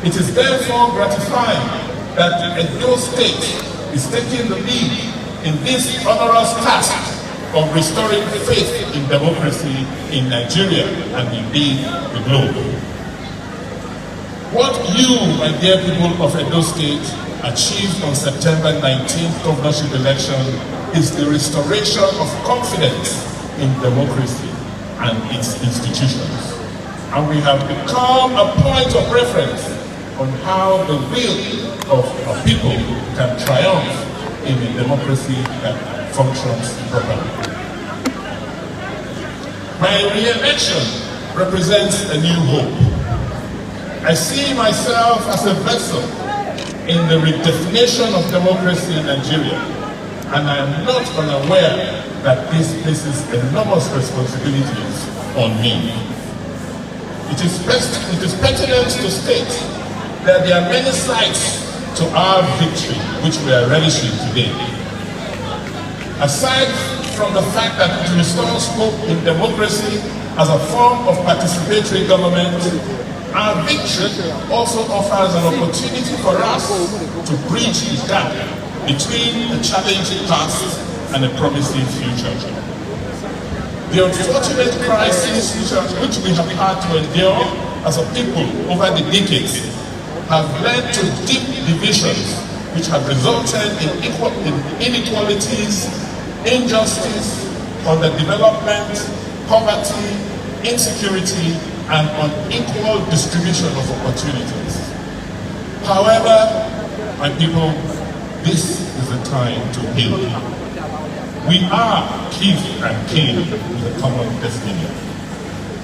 Speaker 11: It is therefore gratifying that Edo State is taking the lead in this onerous task of restoring faith in democracy in Nigeria and indeed the globe. What you, my dear people of Edo State, achieved on September 19th governorship election is the restoration of confidence in democracy and its institutions. And we have become a point of reference on how the will of our people can triumph in a democracy that functions properly. My re-election represents a new hope. I see myself as a vessel in the redefinition of democracy in Nigeria, and I am not unaware that this places enormous responsibilities on me. It is pertinent to state that there are many sides to our victory which we are relishing today. Aside from the fact that it restores hope in democracy as a form of participatory government, our victory also offers an opportunity for us to bridge the gap between a challenging past and a promising future. The unfortunate crisis which we have had to endure as a people over the decades have led to deep divisions which have resulted in inequalities, injustice, underdevelopment, poverty, insecurity, and unequal distribution of opportunities. However, my people, this is a time to heal. We are kith and kin with a common destiny.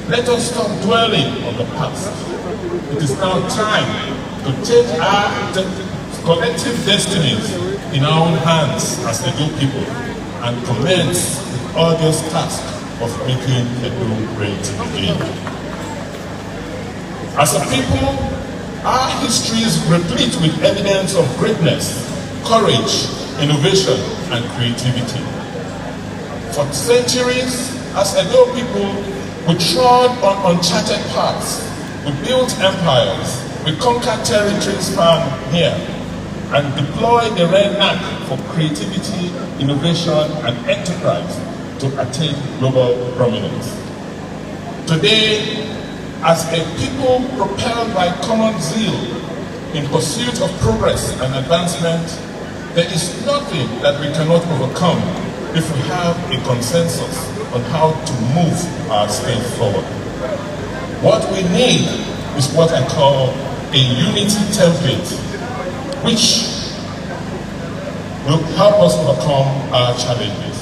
Speaker 11: Let us stop dwelling on the past. It is now time to take our collective destinies in our own hands as a good people and commence the arduous task of making Edo great again. As a people, our history is replete with evidence of greatness, courage, innovation, and creativity. For centuries, as Edo people, we trod on uncharted paths, we built empires, we conquered territories far here, and deployed the rare knack for creativity, innovation, and enterprise to attain global prominence. Today, as a people propelled by common zeal in pursuit of progress and advancement, there is nothing that we cannot overcome if we have a consensus on how to move our state forward. What we need is what I call a unity template, which will help us overcome our challenges.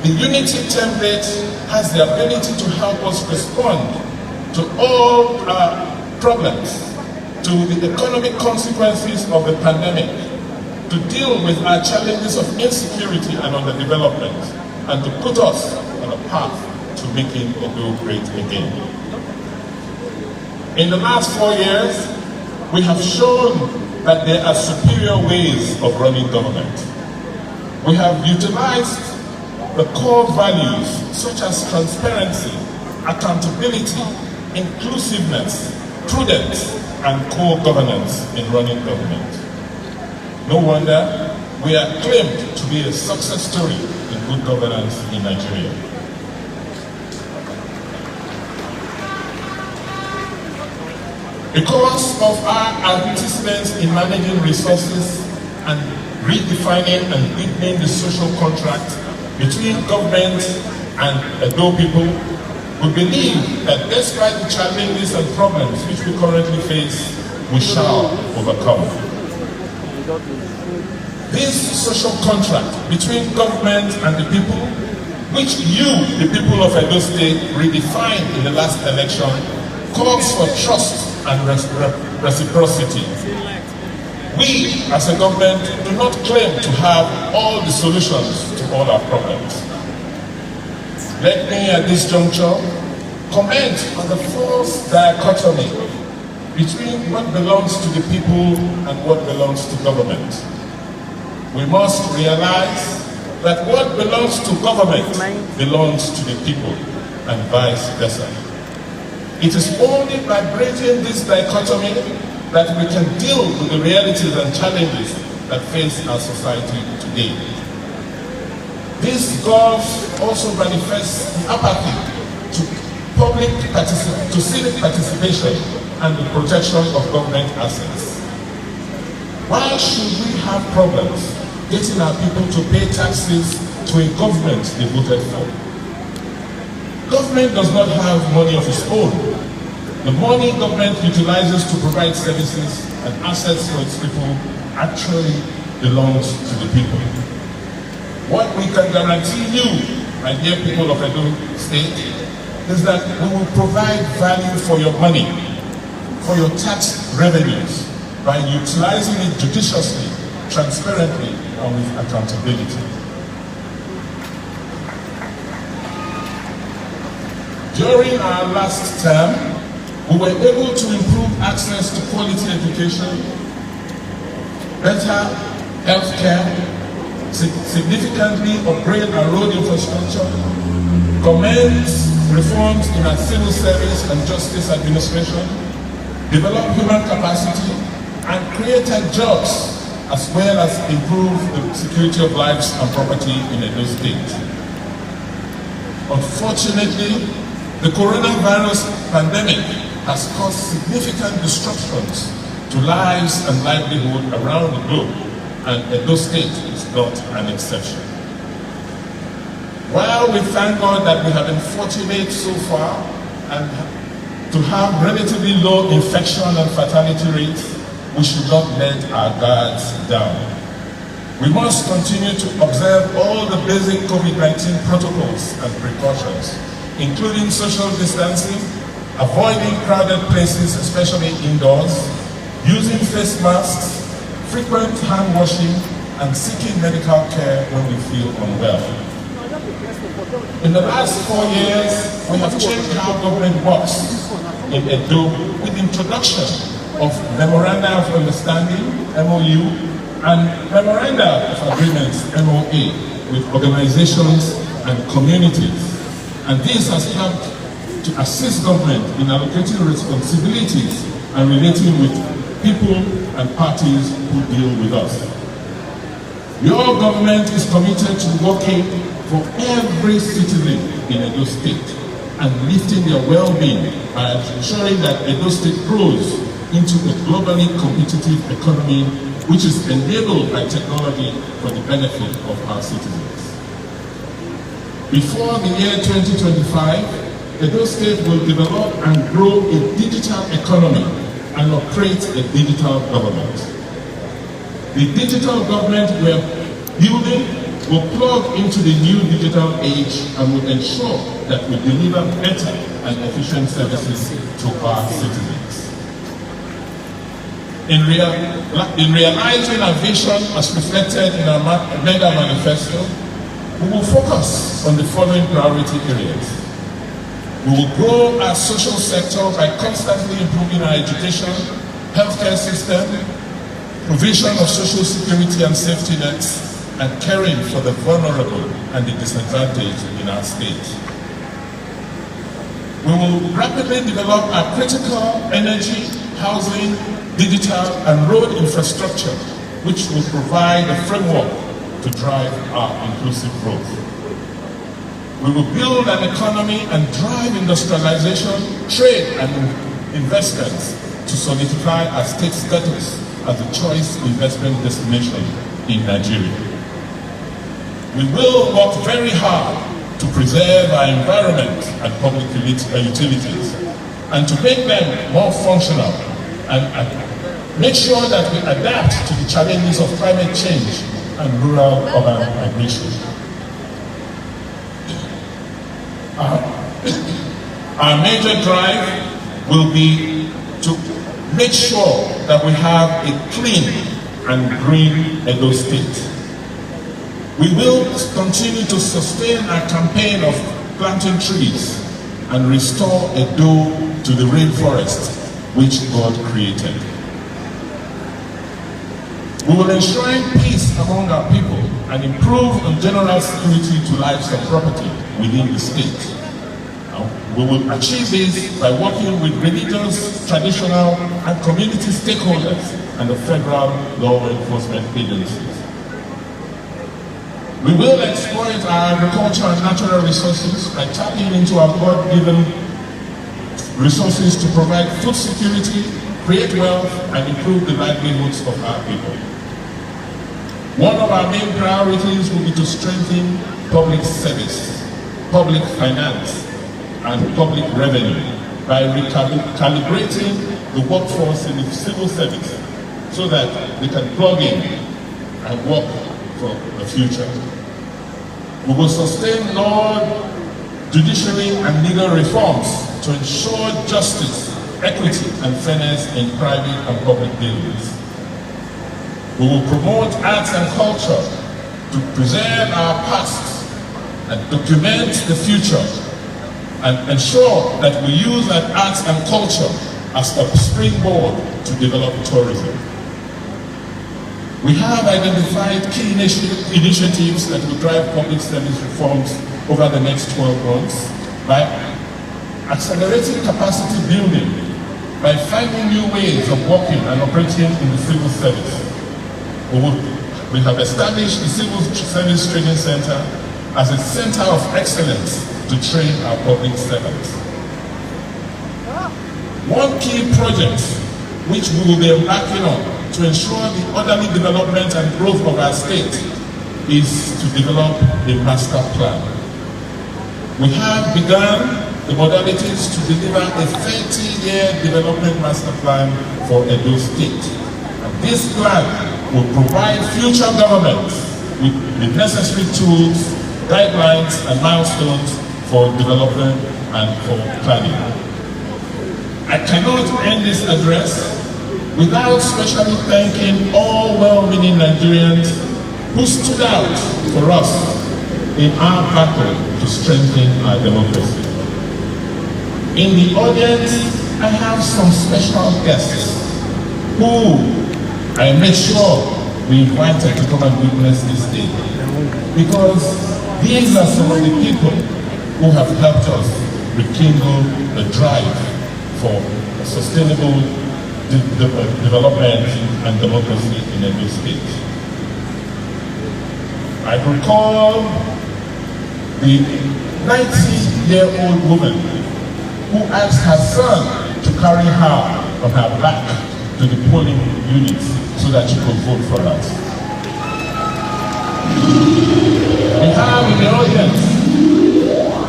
Speaker 11: The unity template has the ability to help us respond to all our problems, to the economic consequences of the pandemic, to deal with our challenges of insecurity and underdevelopment, and to put us on a path to making Edo great again. In the last 4 years, we have shown that there are superior ways of running government. We have utilized the core values such as transparency, accountability, inclusiveness, prudence, and co-governance in running government. No wonder we are claimed to be a success story in good governance in Nigeria. Because of our advertisements in managing resources and redefining and deepening the social contract between government and Edo people, we believe that despite the challenges and problems which we currently face, we shall overcome. This social contract between government and the people, which you, the people of Edo State, redefined in the last election, calls for trust and reciprocity. We, as a government, do not claim to have all the solutions to all our problems. Let me, at this juncture, comment on the false dichotomy between what belongs to the people and what belongs to government. We must realize that what belongs to government belongs to the people, and vice versa. It is only by breaking this dichotomy that we can deal with the realities and challenges that face our society today. This gulf also manifests the apathy to civic participation and the protection of government assets. Why should we have problems getting our people to pay taxes to a government they voted for? Government does not have money of its own. The money government utilizes to provide services and assets for its people actually belongs to the people. What we can guarantee you, my dear people of Edo State, is that we will provide value for your money, for your tax revenues, by utilizing it judiciously, transparently, and with accountability. During our last term, we were able to improve access to quality education, better health care, significantly upgrade our road infrastructure, commence reforms in our civil service and justice administration, develop human capacity, and created jobs, as well as improve the security of lives and property in Edo State. Unfortunately, the coronavirus pandemic has caused significant disruptions to lives and livelihood around the globe, and Edo State is not an exception. While we thank God that we have been fortunate so far and to have relatively low infection and fatality rates, we should not let our guards down. We must continue to observe all the basic COVID-19 protocols and precautions, including social distancing, avoiding crowded places, especially indoors, using face masks, frequent hand washing, and seeking medical care when we feel unwell. In the last 4 years, we have changed how government works in Edo with the introduction of Memoranda of Understanding, MOU, and Memoranda of Agreements, MOA, with organizations and communities. And this has helped to assist government in allocating responsibilities and relating with people and parties who deal with us. Your government is committed to working for every citizen in Edo State and lifting their well-being by ensuring that Edo State grows into a globally competitive economy which is enabled by technology for the benefit of our citizens. Before the year 2025, Edo State will develop and grow a digital economy and operate a digital government. The digital government we are building will plug into the new digital age and will ensure that we deliver better and efficient services to our citizens. In realizing our vision as reflected in our mega manifesto, we will focus on the following priority areas. We will grow our social sector by constantly improving our education, healthcare system, provision of social security and safety nets, and caring for the vulnerable and the disadvantaged in our state. We will rapidly develop our critical energy, housing, digital, and road infrastructure, which will provide a framework to drive our inclusive growth. We will build an economy and drive industrialization, trade, and investments to solidify our state status as a choice investment destination in Nigeria. We will work very hard to preserve our environment and public utilities, and to make them more functional, and make sure that we adapt to the challenges of climate change and rural-urban migration. Our major drive will be to make sure that we have a clean and green Edo State. We will continue to sustain our campaign of planting trees and restore Edo to the rainforest which God created. We will enshrine peace among our people and improve on general security to lives and property within the state. We will achieve this by working with religious, traditional, and community stakeholders and the federal law enforcement agencies. We will exploit our agriculture and natural resources by tapping into our God-given resources to provide food security, create wealth, and improve the livelihoods of our people. One of our main priorities will be to strengthen public service, public finance, and public revenue by recalibrating the workforce in the civil service so that they can plug in and work for the future. We will sustain law, judiciary, and legal reforms to ensure justice, equity, and fairness in private and public dealings. We will promote arts and culture to preserve our past and document the future, and ensure that we use that arts and culture as a springboard to develop tourism. We have identified key initiatives that will drive public service reforms over the next 12 months by accelerating capacity building, by finding new ways of working and operating in the civil service. We have established the Civil Service Training Center as a center of excellence to train our public servants. One key project which we will be embarking on to ensure the orderly development and growth of our state is to develop a master plan. We have begun the modalities to deliver a 30-year development master plan for Edo State. And this plan will provide future governments with the necessary tools, guidelines, and milestones for development and for planning. I cannot end this address without specially thanking all well-meaning Nigerians who stood out for us in our battle to strengthen our democracy. In the audience, I have some special guests who I made sure we invited to come and witness this day, because these are some of the people who have helped us rekindle the drive for sustainable development and democracy in Edo State. I recall the 90-year-old woman who asked her son to carry her on her back to the polling units so that she could vote for us. We have in the audience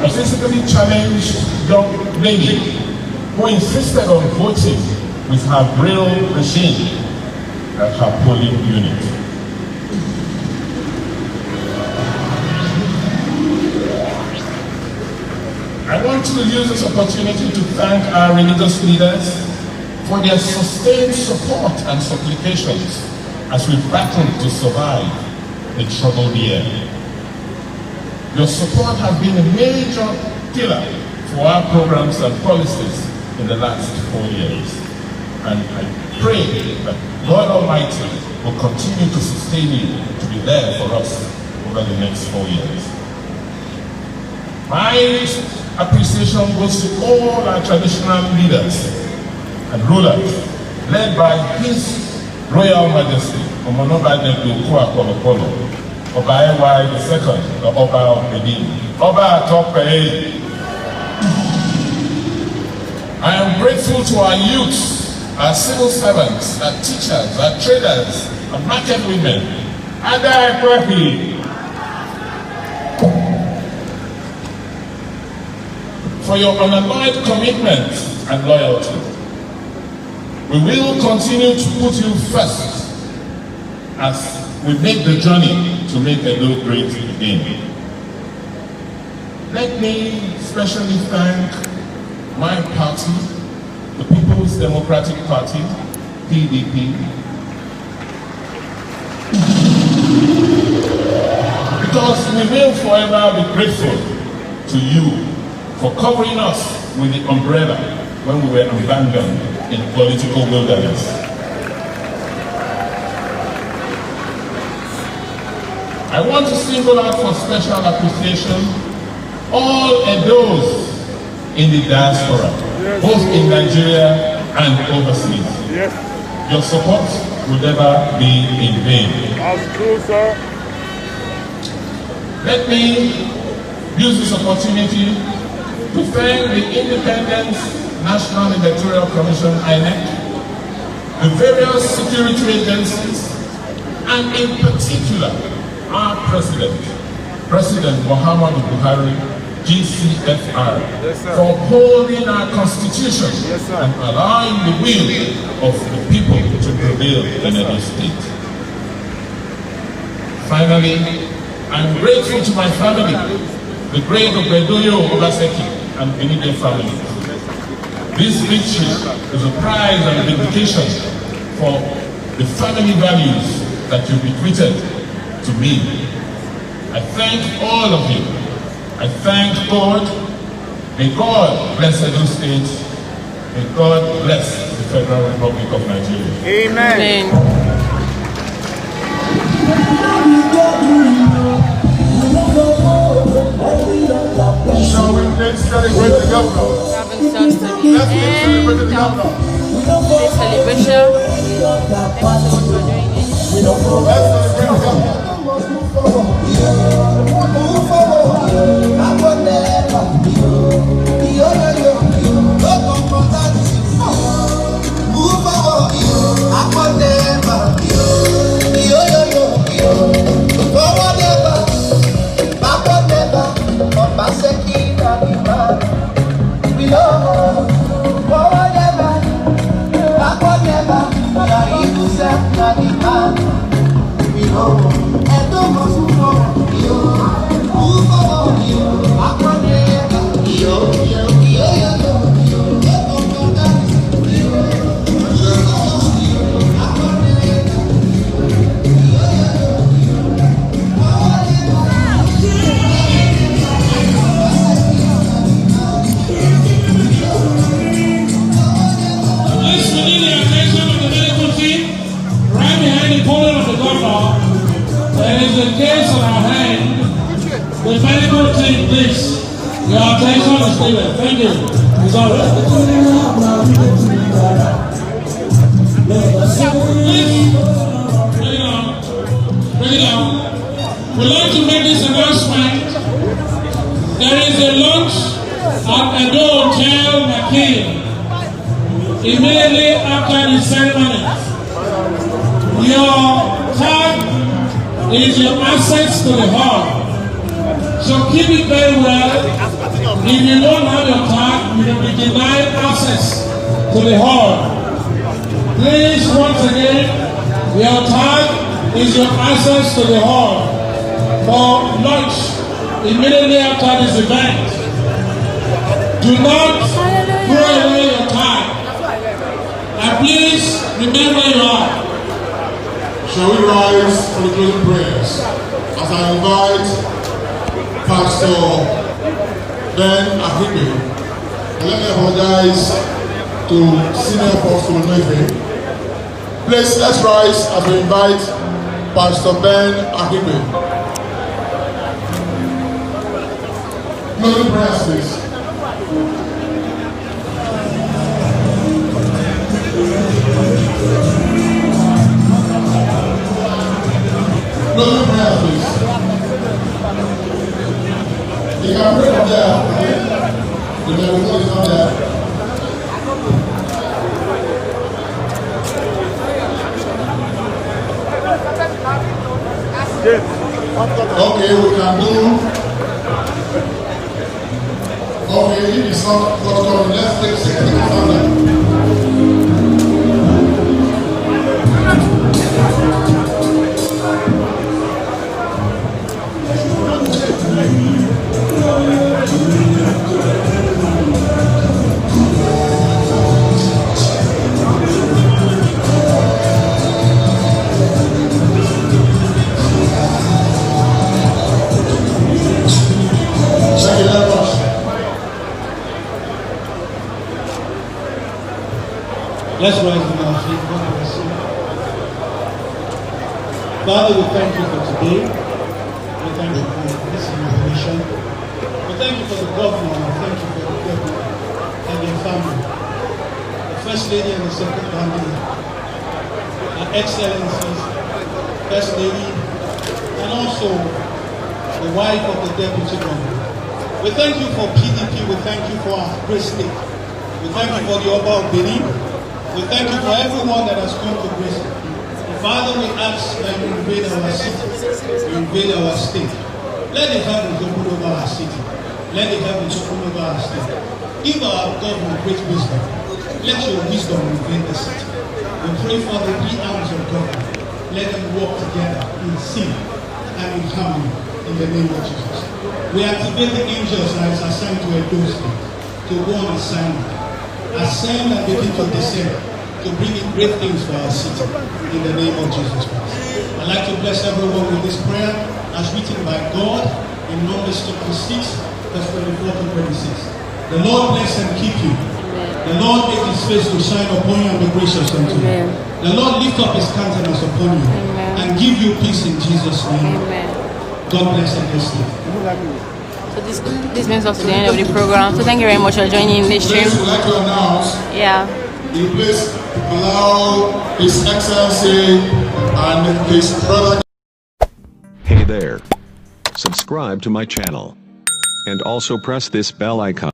Speaker 11: a physically challenged young lady who insisted on voting with her braille machine at her polling unit. I want to use this opportunity to thank our religious leaders for their sustained support and supplications as we battle to survive the troubled year. Your support has been a major pillar for our programs and policies in the last 4 years. And I pray that God Almighty will continue to sustain you to be there for us over the next 4 years. My appreciation goes to all our traditional leaders and rulers, led by His Royal Majesty, Omonoba Nebu Kwakolo, Oba Ewa II, the Oba of Benin, Oba Atope. I am grateful to our youths, our civil servants, our teachers, our traders, our market women, Ada Ekwehi, for your unalloyed commitment and loyalty. We will continue to put you first as we make the journey to make Edo great again. Let me especially thank my party, the People's Democratic Party, PDP, because we will forever be grateful to you for covering us with the umbrella when we were abandoned in political wilderness. I want to single out for special appreciation all Edos in the diaspora, both in Nigeria and overseas.
Speaker 8: Yes.
Speaker 11: Your support will never be in vain.
Speaker 8: That's true, sir.
Speaker 11: Let me use this opportunity to thank the Independent National Electoral Commission, INEC, the various security agencies, and in particular, our President Muhammadu Buhari, GCFR, for upholding our Constitution and allowing the will of the people to prevail in Edo State. Finally, I'm grateful to my family, the great Obaseki and Benide family. This victory is a prize and vindication for the family values that you bequeathed to me. I thank all of you. I thank God. May God bless Edo State. May God bless the Federal Republic of Nigeria.
Speaker 8: Amen.
Speaker 7: Shall we then celebrate the governor?
Speaker 1: Having starts to the
Speaker 7: Let's celebrate the
Speaker 1: end
Speaker 7: governor.
Speaker 1: of this celebration. Thank you so much for joining.
Speaker 7: Let's celebrate the governor.
Speaker 9: Obaseki na the man, we know. Forward never, backward never. Shaibu said na the man, we know. Edo must move forward, move forward, backward never.
Speaker 12: The case on our hand, the medical team, please. Your attention is given. Thank you. It's all right. Please, bring it on. We'd like to make this announcement. There is a lunch at Edo Hotel McKean immediately after the ceremony. Your tag is your access to the hall. So keep it very well. If you don't have your tag, you will be denied access to the hall. Please, once again, your tag is your access to the hall for lunch immediately after this event. Do not throw away your tag. And please remember where you are.
Speaker 7: Shall we rise for the closing prayers as I invite Pastor Ben Ahime, and let me apologize to Senior Apostle Nefe
Speaker 2: Please, let's rise as we invite Pastor Ben Ahibe. Closing prayers, please. Closing prayers, please. You can pray from there. The microphone is not there. Okay, we can do. Okay, if it's not forthcoming, let's take 6 minutes further.
Speaker 12: Let's rise in our feet. God bless you. Father, we thank you for today. We thank you for this inauguration. We thank you for the governor. We thank you for the governor and their family. The First Lady and the Second Lady, Her Excellencies, First Lady, and also the wife of the Deputy Governor. We thank you for PDP. We thank you for our great state. We thank you for the Oba of Benin. We thank you for everyone that has come to grace. Father, we ask that you invade our city, you invade our state. Let the heavens open over our city. Let the heavens open over our state. Give our government great wisdom. Let your wisdom invade the city. We pray for the 3 arms of government. Let them work together in sync and in harmony in the name of Jesus. We activate the angels that is assigned to a State to go on assignment. Ascend and begin to descend to bring in great things for our city in the name of Jesus Christ. I'd like to bless everyone with this prayer as written by God in Numbers chapter 6, verse 24 to 26. The Lord bless and keep you. The Lord make his face to shine upon you and be gracious unto you. The Lord lift up his countenance upon you and give you peace in Jesus' name. God bless and bless you.
Speaker 1: So this brings us to the end of the program. So thank you very much for joining in this stream.
Speaker 2: Please, we'd like to announce.
Speaker 1: Yeah.
Speaker 2: You please allow His Excellency and his brother.
Speaker 13: Hey there. Subscribe to my channel. And also press this bell icon.